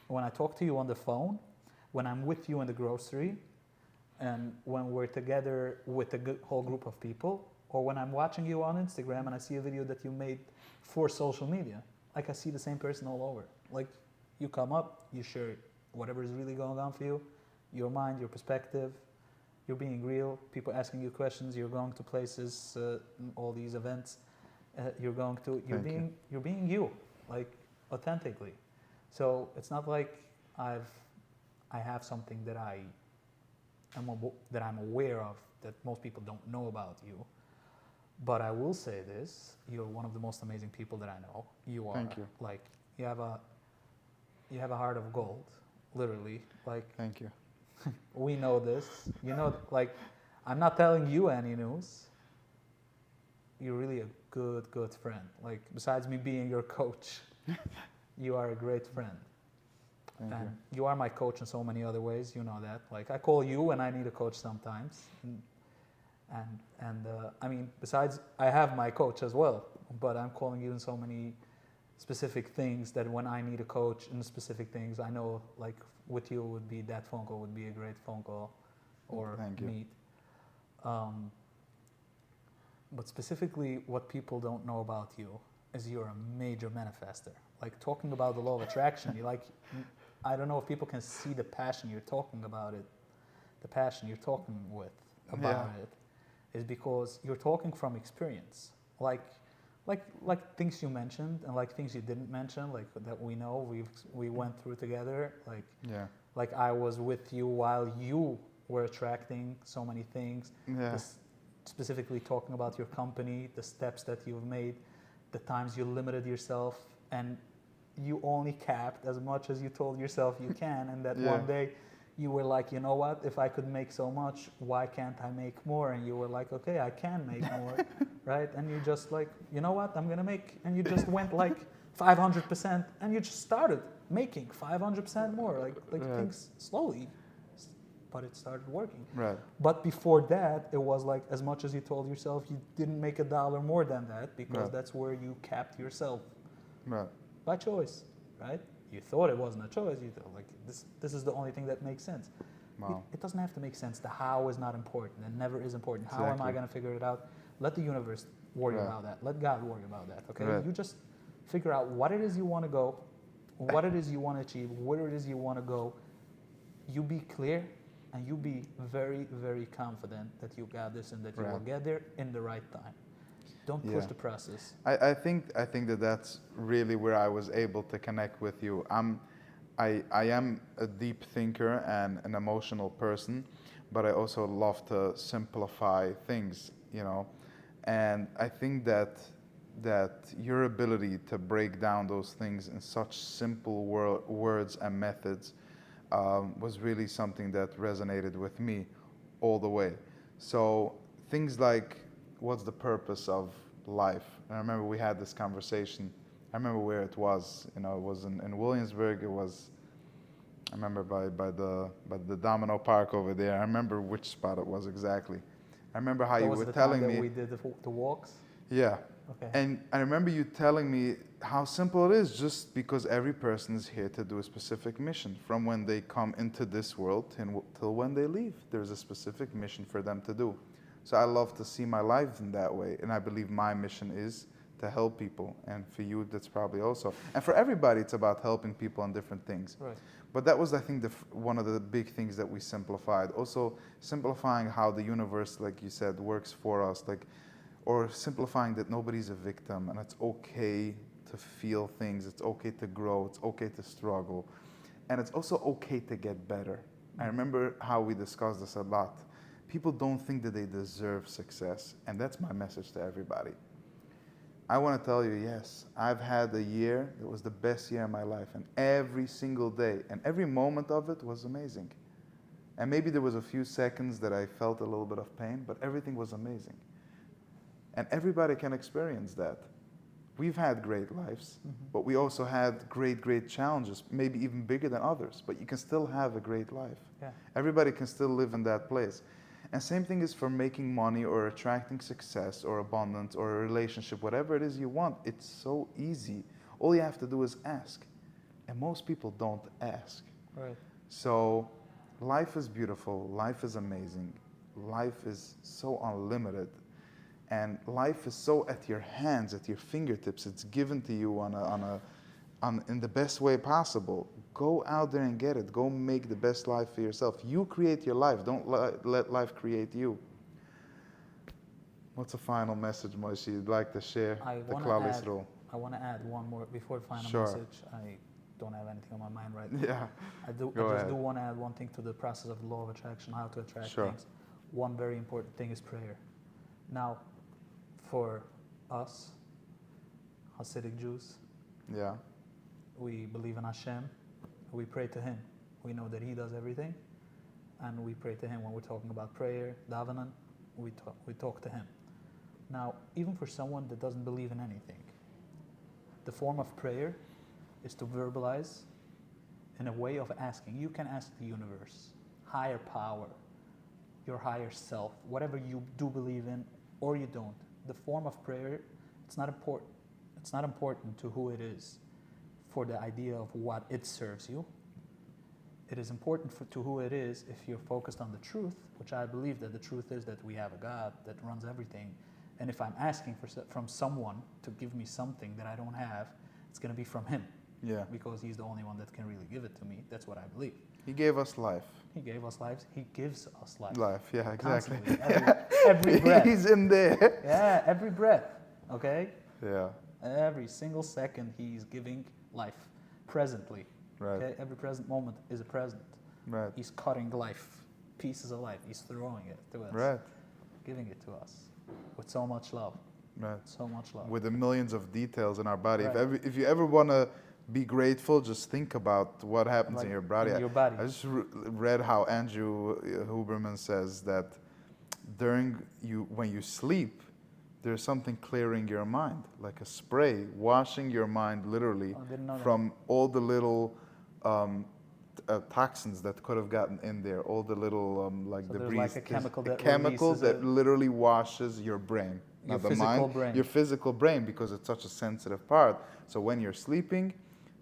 when I talk to you on the phone, when I'm with you in the grocery, and when we're together with a whole group of people, or when I'm watching you on Instagram and I see a video that you made for social media, like I see the same person all over. Like you come up, you share whatever is really going on for you, your mind, your perspective, you're being real, people asking you questions, you're going to places, all these events, you're being you, like authentically. So it's not like I have something that I'm aware of that most people don't know about you. But I will say this: you're one of the most amazing people that I know. You are. Thank you. Like you have a heart of gold, literally. Like Thank you. we know this. You know, like I'm not telling you any news. You're really a good friend. Like besides me being your coach, you are a great friend. Thank And you. you are my coach in so many other ways. You know that. Like I call you when I need a coach sometimes. And I mean, besides, I have my coach as well, but I'm calling you in so many specific things that when I need a coach in specific things, I know like with you would be that phone call would be a great phone call or Thank you. meet. But specifically, what people don't know about you is you're a major manifester. Like talking about the law of attraction, you like, I don't know if people can see the passion you're talking about it, the passion you're talking with about it. Is because you're talking from experience, like things you mentioned and like things you didn't mention, like that we know we went through together. Like I was with you while you were attracting so many things. Specifically talking about your company, the steps that you've made, the times you limited yourself, and you only capped as much as you told yourself you can, and that one day you were like, you know what, if I could make so much, why can't I make more? And you were like, okay, I can make more, right? And you just like, you know what, I'm gonna make, and you just went like 500%, and you just started making 500% more, like things slowly, but it started working. Right. But before that, it was like, as much as you told yourself, you didn't make $1 more than that, because that's where you capped yourself. Right. By choice, right? You thought it wasn't a choice. You thought like this is the only thing that makes sense. Wow. It doesn't have to make sense. The how is not important. It never is important. How am I going to figure it out? Let the universe worry about that. Let God worry about that. Okay. You just figure out what it is you want to go, what it is you want to achieve, where it is you want to go. You be clear, and you be very, very confident that you got this and that you will get there in the right time. Don't push the process. I think that that's really where I was able to connect with you. I am a deep thinker and an emotional person, but I also love to simplify things, you know. And I think that your ability to break down those things in such simple words and methods was really something that resonated with me all the way. So things like, what's the purpose of life? And I remember we had this conversation. I remember where it was. You know, it was in Williamsburg. It was, I remember by the Domino Park over there. I remember which spot it was exactly. I remember how you were telling me. That we did the walks. Yeah. Okay. And I remember you telling me how simple it is, just because every person is here to do a specific mission. From when they come into this world till when they leave, there's a specific mission for them to do. So I love to see my life in that way, and I believe my mission is to help people, and for you that's probably also, and for everybody it's about helping people on different things. Right. But that was, I think, one of the big things that we simplified. Also simplifying how the universe, like you said, works for us, like, or simplifying that nobody's a victim, and it's okay to feel things, it's okay to grow, it's okay to struggle, and it's also okay to get better. I remember how we discussed this a lot. People don't think that they deserve success, and that's my message to everybody. I want to tell you, yes, I've had a year that was the best year of my life, and every single day and every moment of it was amazing. And maybe there was a few seconds that I felt a little bit of pain, but everything was amazing. And everybody can experience that. We've had great lives, but we also had great, great challenges, maybe even bigger than others, but you can still have a great life. Yeah. Everybody can still live in that place. And same thing is for making money or attracting success or abundance or a relationship, whatever it is you want. It's so easy. All you have to do is ask. And most people don't ask. Right. So life is beautiful, life is amazing, life is so unlimited, and life is so at your hands, at your fingertips. It's given to you in the best way possible. Go out there and get it. Go make the best life for yourself. You create your life. Don't let life create you. What's a final message, Moshe, you'd like to share? The Klalis rule. I want to add one more before the final Sure. message. I don't have anything on my mind right now. Yeah. I Go just ahead. do want to add one thing to the process of the law of attraction, how to attract Sure. things. One very important thing is prayer. Now, for us, Hasidic Jews, Yeah. we believe in Hashem. We pray to Him. We know that He does everything, and we pray to Him when we're talking about prayer, davening. We talk to Him. Now, even for someone that doesn't believe in anything, the form of prayer is to verbalize in a way of asking. You can ask the universe, higher power, your higher self, whatever you do believe in or you don't. The form of prayer, it's not important. It's not important to who it is for the idea of what it serves you. It is important to who it is if you're focused on the truth, which I believe that the truth is that we have a God that runs everything. And if I'm asking from someone to give me something that I don't have, it's going to be from Him. Yeah. Because He's the only one that can really give it to me. That's what I believe. He gave us life. He gave us lives. He gives us life. Life, yeah, exactly. Constantly. Every breath. He's in there. Yeah, every breath. Okay? Yeah. Every single second He's giving life. Presently. Right. Okay? Every present moment is a present. Right. He's cutting life. Pieces of life. He's throwing it to us. Right. Giving it to us. With so much love. Right. So much love. With the millions of details in our body. Right. If you ever want to be grateful, just think about what happens in your body. In your body. I just read how Andrew Huberman says that when you sleep, there's something clearing your mind, like a spray, washing your mind literally from all the little toxins that could have gotten in there, all the little debris. There's like a chemical that chemical releases that literally washes your brain. Your Not the physical mind, brain. your physical brain, because it's such a sensitive part. So when you're sleeping,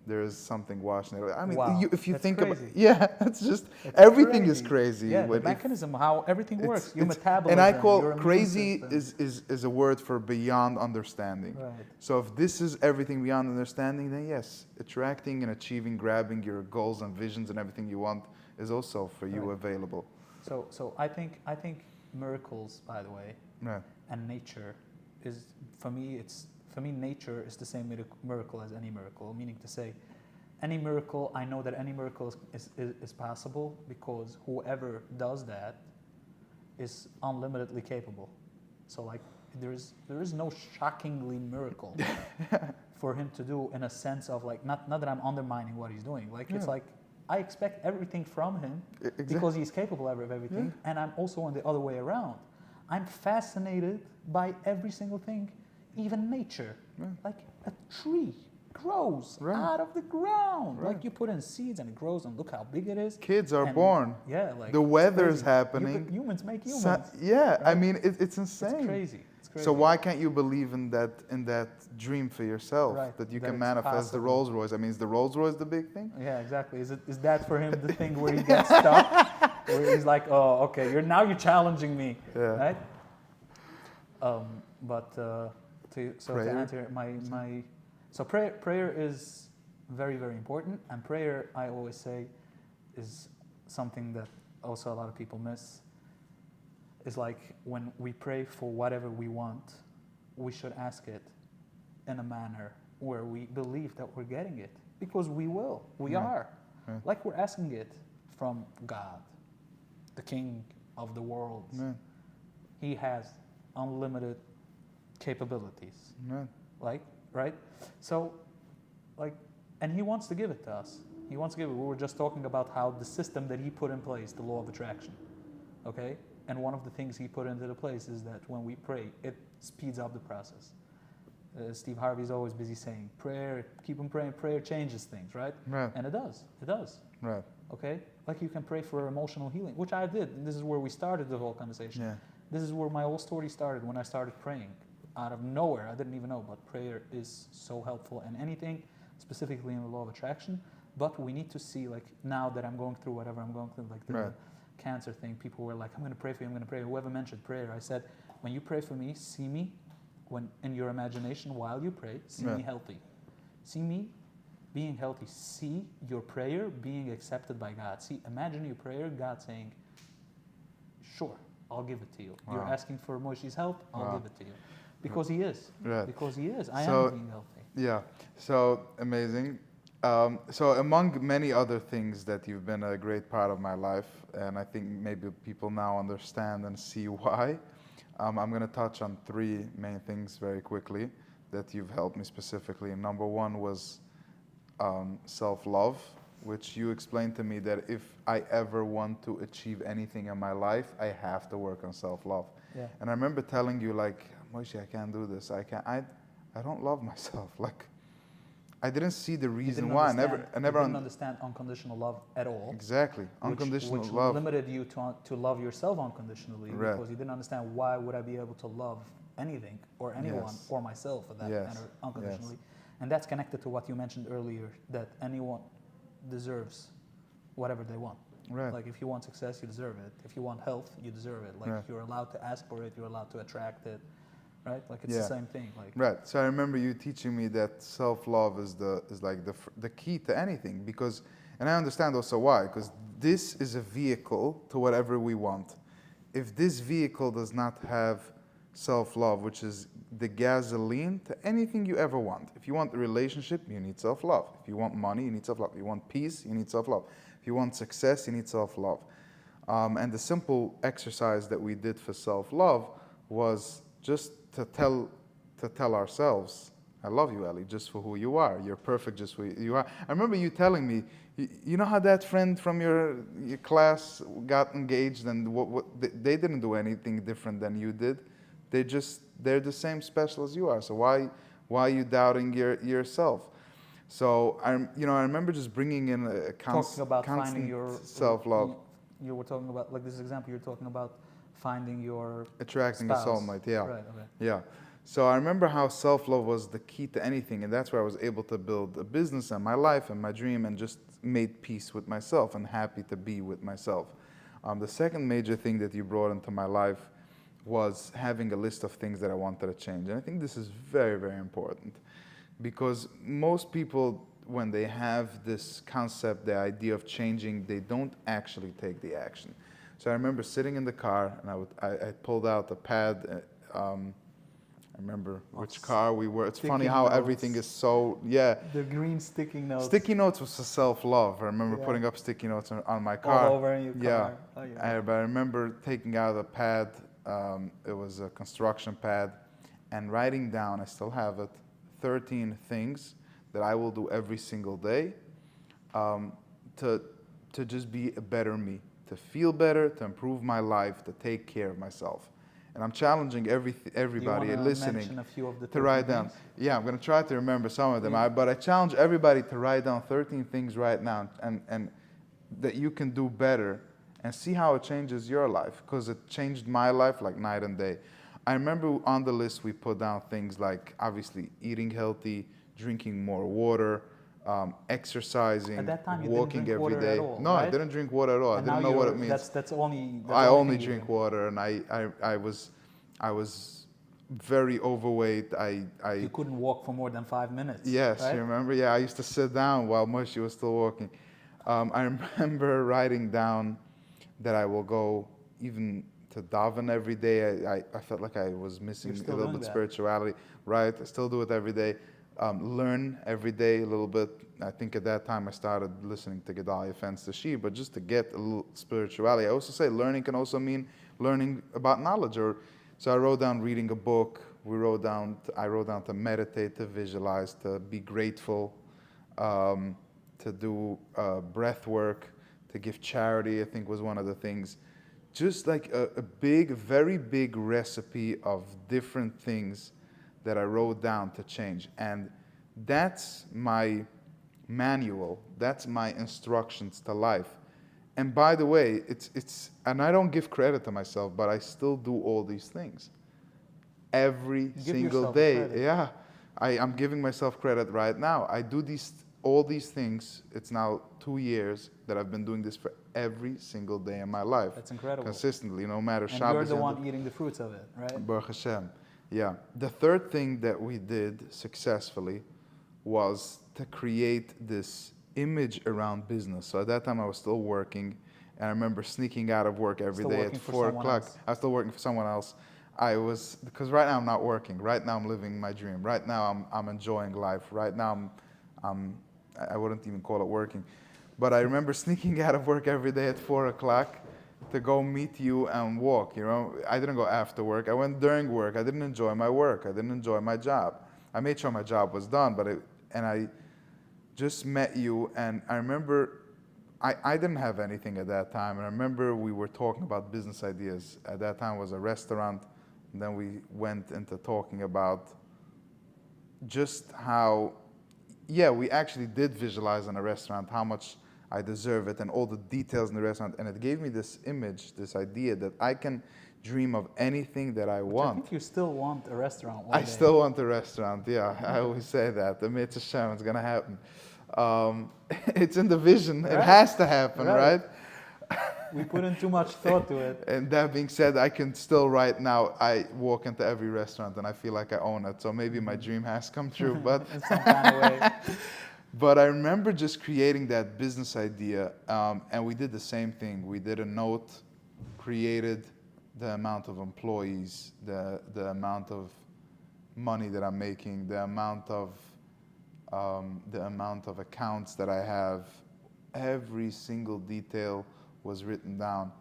there is something washing it. I mean, Wow, if you that's think crazy. about, yeah, it's just It's everything is crazy. Yeah, the mechanism, how everything works. Your metabolism. And I call your immune crazy system. is a word for beyond understanding. Right. So if this is everything beyond understanding, then yes, attracting and achieving, grabbing your goals and visions and everything you want is also for you available. So I think miracles, by the way, Right. and nature is for me nature is the same miracle as any miracle. Meaning to say, any miracle, I know that any miracle is possible because whoever does that is unlimitedly capable. So like there is no shockingly miracle for him to do in a sense of like not that I'm undermining what he's doing. Like it's like I expect everything from him because he's capable of everything, and I'm also on the other way around. I'm fascinated by every single thing, even nature. Like a tree grows out of the ground. Like you put in seeds and it grows, and look how big it is. Kids are born. Yeah, like the weather is crazy. happening. Humans make humans. I mean it's insane. It's crazy. It's crazy. So why can't you believe in that dream for yourself that you can manifest the Rolls Royce? I mean, is the Rolls Royce the big thing? Yeah, exactly. Is that for him the thing where he gets stuck? Where he's like, oh, okay, you're challenging me, right? To answer so prayer is very, very important, and prayer, I always say, is something that also a lot of people miss. Is like when we pray for whatever we want, we should ask it in a manner where we believe that we're getting it, because we will, we are, like we're asking it from God, the King of the world. He has unlimited capabilities, right? So, like, and He wants to give it to us. He wants to give it. We were just talking about how the system that he put in place, the law of attraction, okay? And one of the things he put into the place is that when we pray, it speeds up the process. Steve Harvey's always busy saying, prayer, keep on praying, prayer changes things, right? Right. And it does, Right. okay? Like you can pray for emotional healing, which I did. And this is where we started the whole conversation. Yeah. This is where my whole story started, when I started praying. Out of nowhere, I didn't even know, but prayer is so helpful in anything, specifically in the law of attraction. But we need to see, like, now that I'm going through whatever I'm going through, like the Right. cancer thing, people were like, I'm going to pray for you, I'm going to pray. Whoever mentioned prayer, I said, when you pray for me, see me, when in your imagination while you pray, see me Right. healthy. See me being healthy. See your prayer being accepted by God. See, imagine your prayer, God saying, sure, I'll give it to you. You're Wow. asking for Moshe's help, I'll Wow. give it to you. Because he is. Right. Because he is. I So- am being healthy. Yeah, so amazing. So among many other things that you've been a great part of my life, and I think maybe people now understand and see why, I'm going to touch on three main things very quickly that you've helped me specifically. And number one was self-love, which you explained to me that if I ever want to achieve anything in my life, I have to work on self-love. Yeah. And I remember telling you, like, Moshe, I can't do this. I don't love myself. Like, I didn't see the You reason didn't why. understand- I never you didn't understand unconditional love at all. exactly unconditional which love. limited you to love yourself unconditionally, Right. because you didn't understand why would I be able to love anything or anyone Yes. or myself for that Yes. matter unconditionally. And that's connected to what you mentioned earlier, that anyone deserves whatever they want. Right. Like if you want success, you deserve it. If you want health, you deserve it. Like Right. you're allowed to ask for it, you're allowed to attract it. Right? Like it's Yeah. the same thing. Like Right. So I remember you teaching me that self-love is like the key to anything, because, and I understand also why, because this is a vehicle to whatever we want. If this vehicle does not have self-love, which is the gasoline to anything you ever want. If you want a relationship, you need self-love. If you want money, you need self-love. If you want peace, you need self-love. If you want success, you need self-love. And the simple exercise that we did for self-love was just to tell ourselves, I love you, Ellie, just for who you are. You're perfect just for who you are. I remember you telling me, you know how that friend from your class got engaged, and they didn't do anything different than you did. They're the same special as you are. So why are you doubting yourself? So I remember just bringing in a talking about finding constant your self-love. You were talking about, like this example, you're talking about finding your Attracting spouse. a soulmate, yeah. Right, okay. Yeah. So I remember how self-love was the key to anything, and that's where I was able to build a business and my life and my dream, and just made peace with myself and happy to be with myself. The second major thing that you brought into my life was having a list of things that I wanted to change. And I think this is very, very important, because most people, when they have this concept, the idea of changing, they don't actually take the action. So I remember sitting in the car, and I pulled out a pad. I remember which car we were. It's funny Sticky how notes. everything is so, yeah. The green sticky notes Sticky notes was a self-love. I remember Yeah. putting up sticky notes on my car. all over in your Yeah. car. Oh, yeah. But I remember taking out a pad. It was a construction pad, and writing down, I still have it, 13 things that I will do every single day to just be a better me, to feel better, to improve my life, to take care of myself. And I'm challenging everybody Do you wanna listening mention a few of the to write down. things? Yeah, I'm going to try to remember some of them. Yeah. But I challenge everybody to write down 13 things right now, and that you can do better, and see how it changes your life, because it changed my life like night and day. I remember on the list we put down things like, obviously, eating healthy, drinking more water, exercising, At that time, you walking didn't drink every water day. at all, No, I right? didn't drink water at all. And I didn't now know what it you're- means. That's only. I only only thing you drink water, and I was very overweight. You couldn't walk for more than 5 minutes. Yes, right? you remember? Yeah, I used to sit down while Moshe was still walking. I remember writing down that I will go even to daven every day. I felt like I was missing You're a still little doing bit that. spirituality. Right, I still do it every day. Learn every day a little bit. I think at that time I started listening to Gedalia Fence the Sheep, but just to get a little spirituality. I also say learning can also mean learning about knowledge. So I wrote down reading a book. I wrote down to meditate, to visualize, to be grateful. to do breath work, to give charity, I think was one of the things. Just like a big, very big recipe of different things that I wrote down to change. And that's my manual, that's my instructions to life. And by the way, and I don't give credit to myself, but I still do all these things every Give single yourself the day. credit. Yeah, I'm giving myself credit right now. I do all these things. It's now 2 years that I've been doing this for every single day in my life. That's incredible. Consistently, no matter And Shabbos. you're the one eating the fruits of it, right? Baruch Hashem. Yeah. The third thing that we did successfully was to create this image around business. So at that time I was still working, and I remember sneaking out of work every Still day working at for 4 someone o'clock. else. I was still working for someone else. Because right now I'm not working. Right now I'm living my dream. Right now I'm enjoying life. Right now I wouldn't even call it working. But I remember sneaking out of work every day at 4 o'clock to go meet you and walk. You know, I didn't go after work. I went during work. I didn't enjoy my work. I didn't enjoy my job. I made sure my job was done, and I just met you, and I remember I didn't have anything at that time. And I remember we were talking about business ideas. At that time it was a restaurant, and then we went into talking about just how, yeah, we actually did visualize in a restaurant how much I deserve it and all the details in the restaurant. And it gave me this image, this idea that I can dream of anything that I want. I think you still want a restaurant one I day. still want a restaurant, yeah. I always say that. The Mitzvah Shem, it's going to happen. It's in the vision. It Right. has to happen, right? We put in too much thought to it. And that being said, I can still right now, I walk into every restaurant and I feel like I own it. So maybe my dream has come true, but In some kind of way. but I remember just creating that business idea, and we did the same thing. We did a note, created the amount of employees, the amount of money that I'm making, the amount of accounts that I have. Every single detail was written down,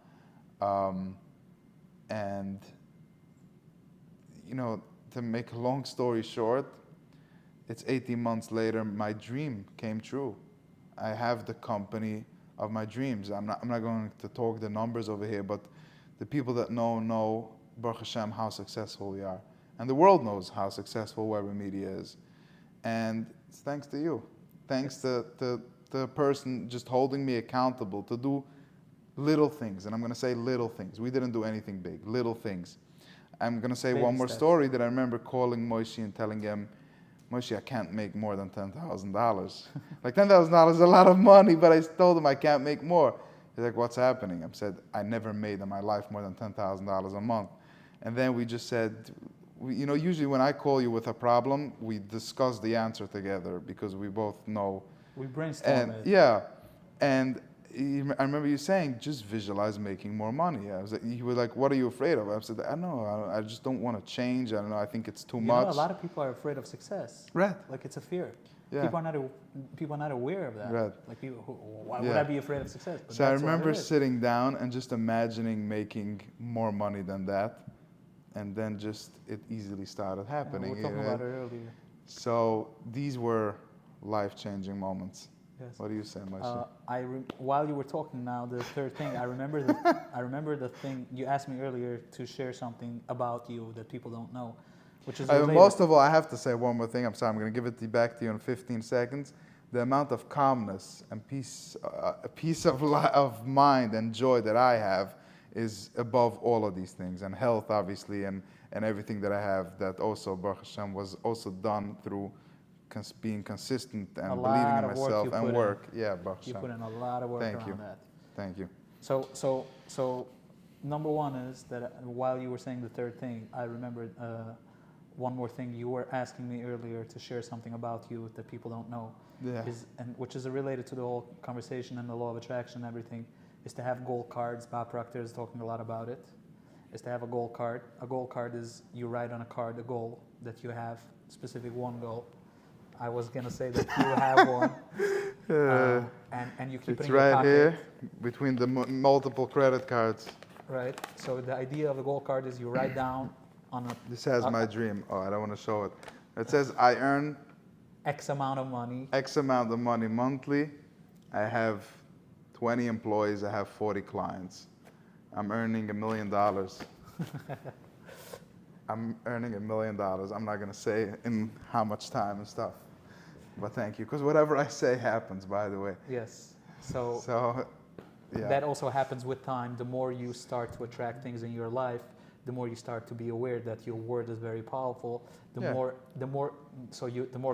and you know, to make a long story short, it's 18 months later, my dream came true. I have the company of my dreams. I'm not going to talk the numbers over here, but the people that know, Baruch Hashem, how successful we are. And the world knows how successful Weber Media is. And it's thanks to you. Thanks to the person just holding me accountable to do little things. And I'm going to say little things. We didn't do anything big, little things. I'm going to say Baby one more steps. story that I remember calling Moshe and telling him, Moshe, I can't make more than $10,000. Like $10,000 is a lot of money, but I told him I can't make more. He's like, what's happening? I said, I never made in my life more than $10,000 a month. And then we just said, you know, usually when I call you with a problem, we discuss the answer together because we both know. We brainstorm it. Yeah, and I remember you saying, just visualize making more money. I was like, you were like, what are you afraid of? I said, I don't know, I just don't want to change. I don't know, I think it's too much. You know, a lot of people are afraid of success. Right. Like it's a fear. Yeah. People are not aware of that. Right. Like why would I be afraid of success? But So I that's what remember it is. sitting down and just imagining making more money than that. And then just it easily started happening. We were talking right? about it earlier. So these were life-changing moments. Yes. What do you say, Moshe? While you were talking now, the third thing, I remember the thing you asked me earlier to share something about you that people don't know, which is related. Most of all, I have to say one more thing. I'm sorry, I'm going to give it back to you in 15 seconds. The amount of calmness and peace of mind and joy that I have is above all of these things. And health, obviously, and everything that I have that also, Baruch Hashem, was also done through being consistent and believing in myself and work. Yeah, Baruch You Hashem. put in a lot of work Thank around you. that. Thank you. So number one is that while you were saying the third thing, I remembered one more thing. You were asking me earlier to share something about you that people don't know. Yeah. Which is related to the whole conversation and the law of attraction and everything, is to have goal cards. Bob Proctor is talking a lot about it. Is to have a goal card. A goal card is you write on a card a goal that you have, specific one goal. I was gonna say that you have one, and you keep it It's in your right pocket. here between the multiple credit cards. Right. So the idea of the goal card is you write down on a This has my dream. Oh, I don't want to show it. It says I earn X amount of money X amount of money monthly I have 20 employees. I have 40 clients. I'm earning $1 million. I'm earning $1 million. I'm not going to say in how much time and stuff. But thank you. Because whatever I say happens, by the way. Yes. So Yeah. that also happens with time. The more you start to attract things in your life, the more you start to be aware that your word is very powerful. The more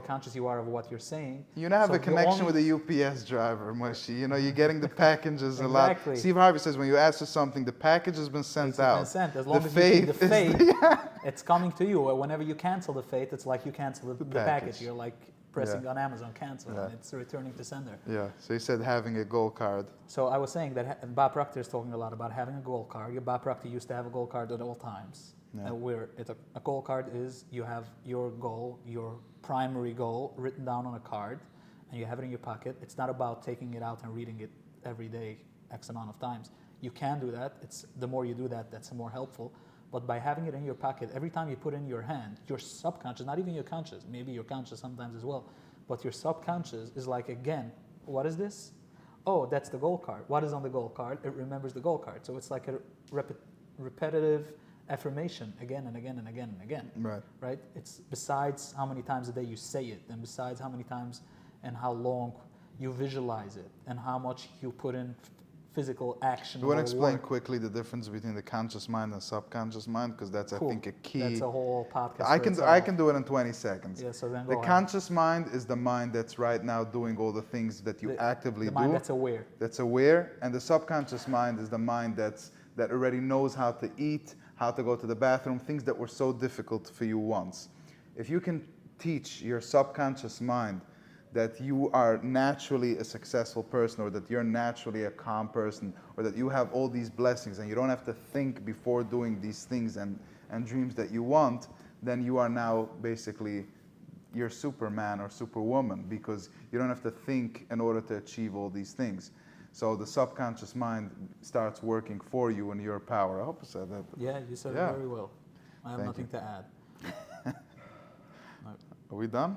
conscious you are of what you're saying. You now have So a connection with a UPS driver, Moshe. You know, you're getting the packages a lot. Exactly. Steve Harvey says when you ask for something, the package has been sent out. As long as you keep the faith, yeah. it's coming to you. Whenever you cancel the faith, it's like you cancel the package. You're like pressing on Amazon cancel, and it's returning to sender. Yeah. So you said having a gold card. So I was saying that Bob Proctor is talking a lot about having a gold card. Bob Proctor used to have a gold card at all times. Yeah. Where a goal card is, you have your goal, your primary goal written down on a card, and you have it in your pocket. It's not about taking it out and reading it every day, X amount of times. You can do that. The more you do that, that's more helpful. But by having it in your pocket, every time you put it in your hand, your subconscious, not even your conscious, maybe your conscious sometimes as well, but your subconscious is like, again, what is this? Oh, that's the goal card. What is on the goal card? It remembers the goal card. So it's like a repetitive affirmation again and again and again and again. Right? It's besides how many times a day you say it, and besides how many times and how long you visualize it, and how much you put in physical action. You want to explain quickly the difference between the conscious mind and subconscious mind? Because that's, I think, a key. That's a whole podcast. I can do it in 20 seconds. Yeah, so then the conscious mind is the mind that's right now doing all the things that you actively do. The mind that's aware. That's aware. And the subconscious mind is the mind that already knows how to eat, how to go to the bathroom, things that were so difficult for you once. If you can teach your subconscious mind that you are naturally a successful person, or that you're naturally a calm person, or that you have all these blessings and you don't have to think before doing these things and dreams that you want, then you are now basically you're Superman or Superwoman, because you don't have to think in order to achieve all these things. So the subconscious mind starts working for you in your power. I hope I said that. Yeah, you said it very well. I have nothing to add. Are we done?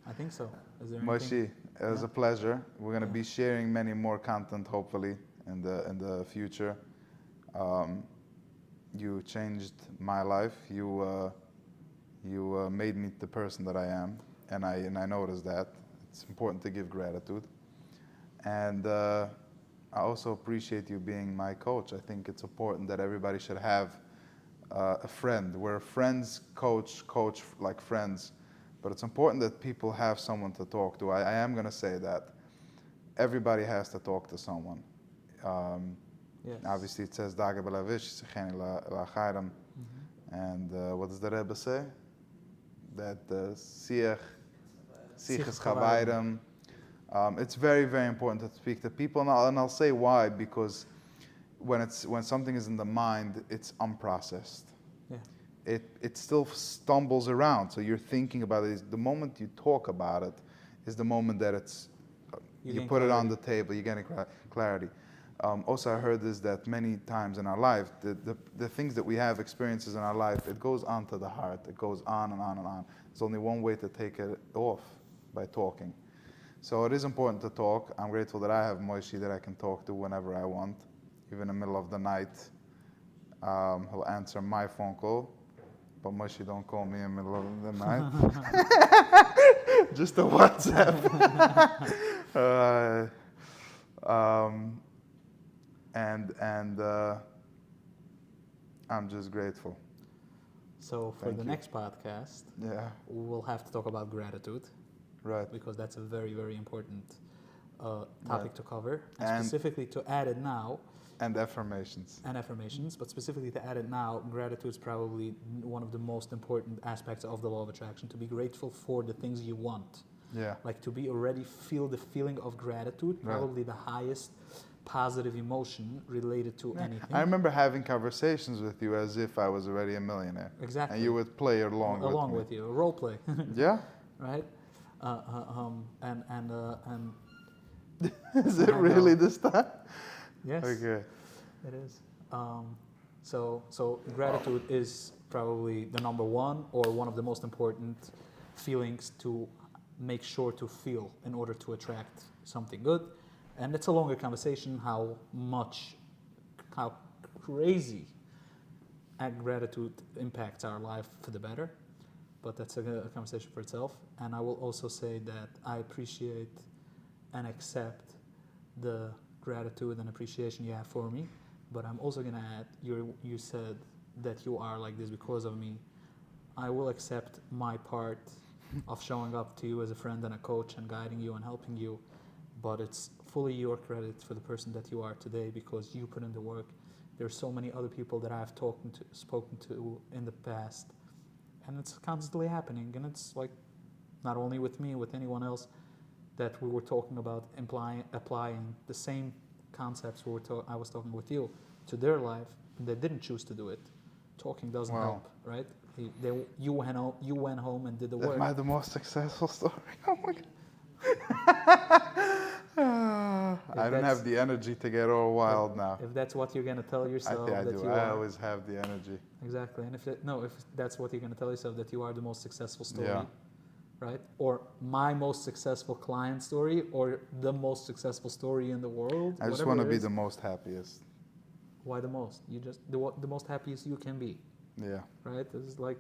I think so. Is there Moshe, it was a pleasure. We're going to be sharing many more content, hopefully, in the future. You changed my life. You made me the person that I am, and I noticed that. It's important to give gratitude. And I also appreciate you being my coach. I think it's important that everybody should have a friend, where friends coach like friends. But it's important that people have someone to talk to. I am going to say that. Everybody has to talk to someone. Yes. Obviously, it says, Daga belavish, and what does the Rebbe say? That siach is chavaydem. It's very, very important to speak to people. And I'll say why, because when something is in the mind, it's unprocessed. Yeah. It still stumbles around. So you're thinking about it. The moment you talk about it is the moment that you put it on the table, you're getting clarity. Also, I heard this, that many times in our life, the things that we have, experiences in our life, it goes on to the heart. It goes on and on and on. There's only one way to take it off, by talking. So it is important to talk. I'm grateful that I have Moshe that I can talk to whenever I want, even in the middle of the night. He'll answer my phone call. But Moshe, don't call me in the middle of the night. Just a WhatsApp. I'm just grateful. So for the next podcast, we'll have to talk about gratitude. Right. Because that's a very, very important topic to cover. And specifically to add it now. And affirmations. But specifically to add it now, gratitude is probably one of the most important aspects of the law of attraction. To be grateful for the things you want. Yeah. Like to be already feel the feeling of gratitude, probably the highest positive emotion related to anything. I remember having conversations with you as if I was already a millionaire. Exactly. And you would play along with you, a role play. Yeah. Right? Is it really this time? Yes. Okay. It is. So gratitude is probably the number one, or one of the most important feelings to make sure to feel in order to attract something good. And it's a longer conversation how crazy gratitude impacts our life for the better. But that's a conversation for itself. And I will also say that I appreciate and accept the gratitude and appreciation you have for me. But I'm also going to add, you said that you are like this because of me. I will accept my part of showing up to you as a friend and a coach and guiding you and helping you. But it's fully your credit for the person that you are today because you put in the work. There's so many other people that I've spoken to in the past. And it's constantly happening. And it's like not only with me, with anyone else, that we were talking about applying the same concepts I was talking with you to their life, and they didn't choose to do it. Talking doesn't help, right? You went home and did the work. Am I the most successful story? Oh my God. I don't have the energy to get all wild now. If that's what you're going to tell yourself, I do. I always have the energy. Exactly. And if that's what you're going to tell yourself, that you are the most successful story, right? Or my most successful client story, or the most successful story in the world. I just want to be the most happiest. Why the most? You just the most happiest you can be. Yeah. Right? It's like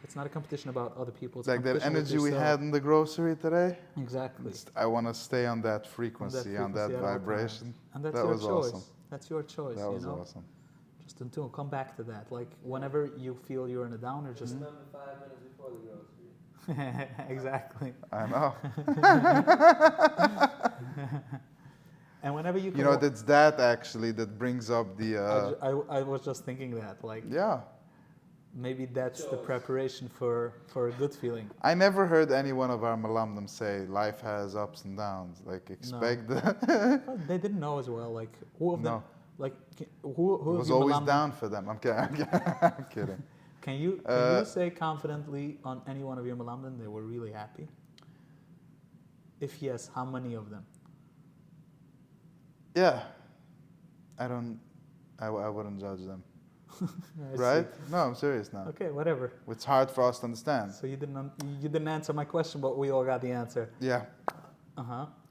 it's not a competition about other people. It's like that energy we had in the grocery today. Exactly. I want to stay on that frequency, on that vibration. And that's that your was choice. Awesome. That's your choice. That was awesome. Just until come back to that. Like whenever you feel you're in a downer, just remember 5 minutes before the grocery. Exactly. I know. And whenever you that's that actually that brings up the I was just thinking that, like, maybe that's the preparation for a good feeling. I never heard any one of our malamdim say life has ups and downs. Like expect that. They didn't know as well. Like who of them? Like who it was always down for them. I'm kidding. I'm kidding. Can you say confidently on any one of your malamdim they were really happy? If yes, how many of them? Yeah, I wouldn't judge them. Right? No, I'm serious now. Okay, whatever. It's hard for us to understand. So you didn't answer my question, but we all got the answer. Yeah.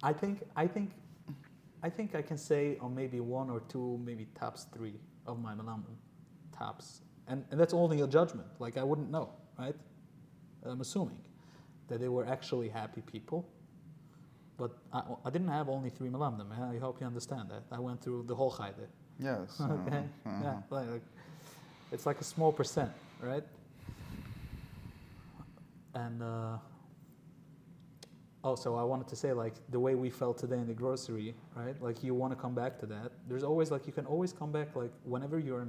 I think I can say on maybe one or two, maybe tops three of my malamdim, tops, and that's only a judgment. Like I wouldn't know, right? I'm assuming that they were actually happy people. But I didn't have only 3 malamdim. I hope you understand that. I went through the whole chayde. Yes. Okay. Yeah. Like, it's like a small percent, right? And also, I wanted to say, like, the way we felt today in the grocery, right? Like, you want to come back to that. There's always, like, you can always come back, like, whenever you're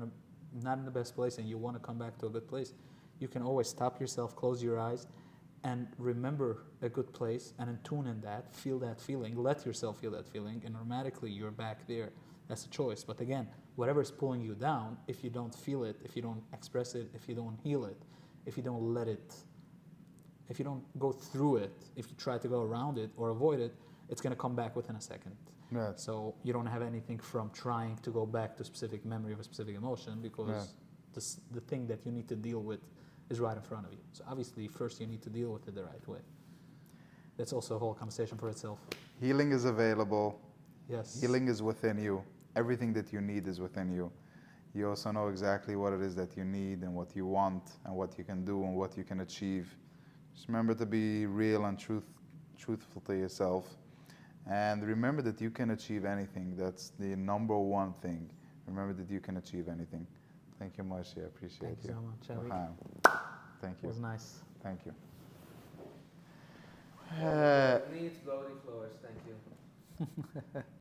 not in the best place and you want to come back to a good place, you can always stop yourself, close your eyes, and remember a good place and then tune in that, feel that feeling, let yourself feel that feeling, and automatically you're back there. That's a choice. But again, whatever's pulling you down, if you don't feel it, if you don't express it, if you don't heal it, if you don't let it, if you don't go through it, if you try to go around it or avoid it, it's going to come back within a second. Right. So you don't have anything from trying to go back to a specific memory of a specific emotion because the thing that you need to deal with is right in front of you. So obviously, first you need to deal with it the right way. That's also a whole conversation for itself. Healing is available. Yes. Healing is within you. Everything that you need is within you. You also know exactly what it is that you need and what you want and what you can do and what you can achieve. Just remember to be real and truthful to yourself. And remember that you can achieve anything. That's the number one thing. Remember that you can achieve anything. Thank you, Moshe. I appreciate you. Thank you so much, Thank you. It was nice. Thank you. Needs bloody floors. Thank you.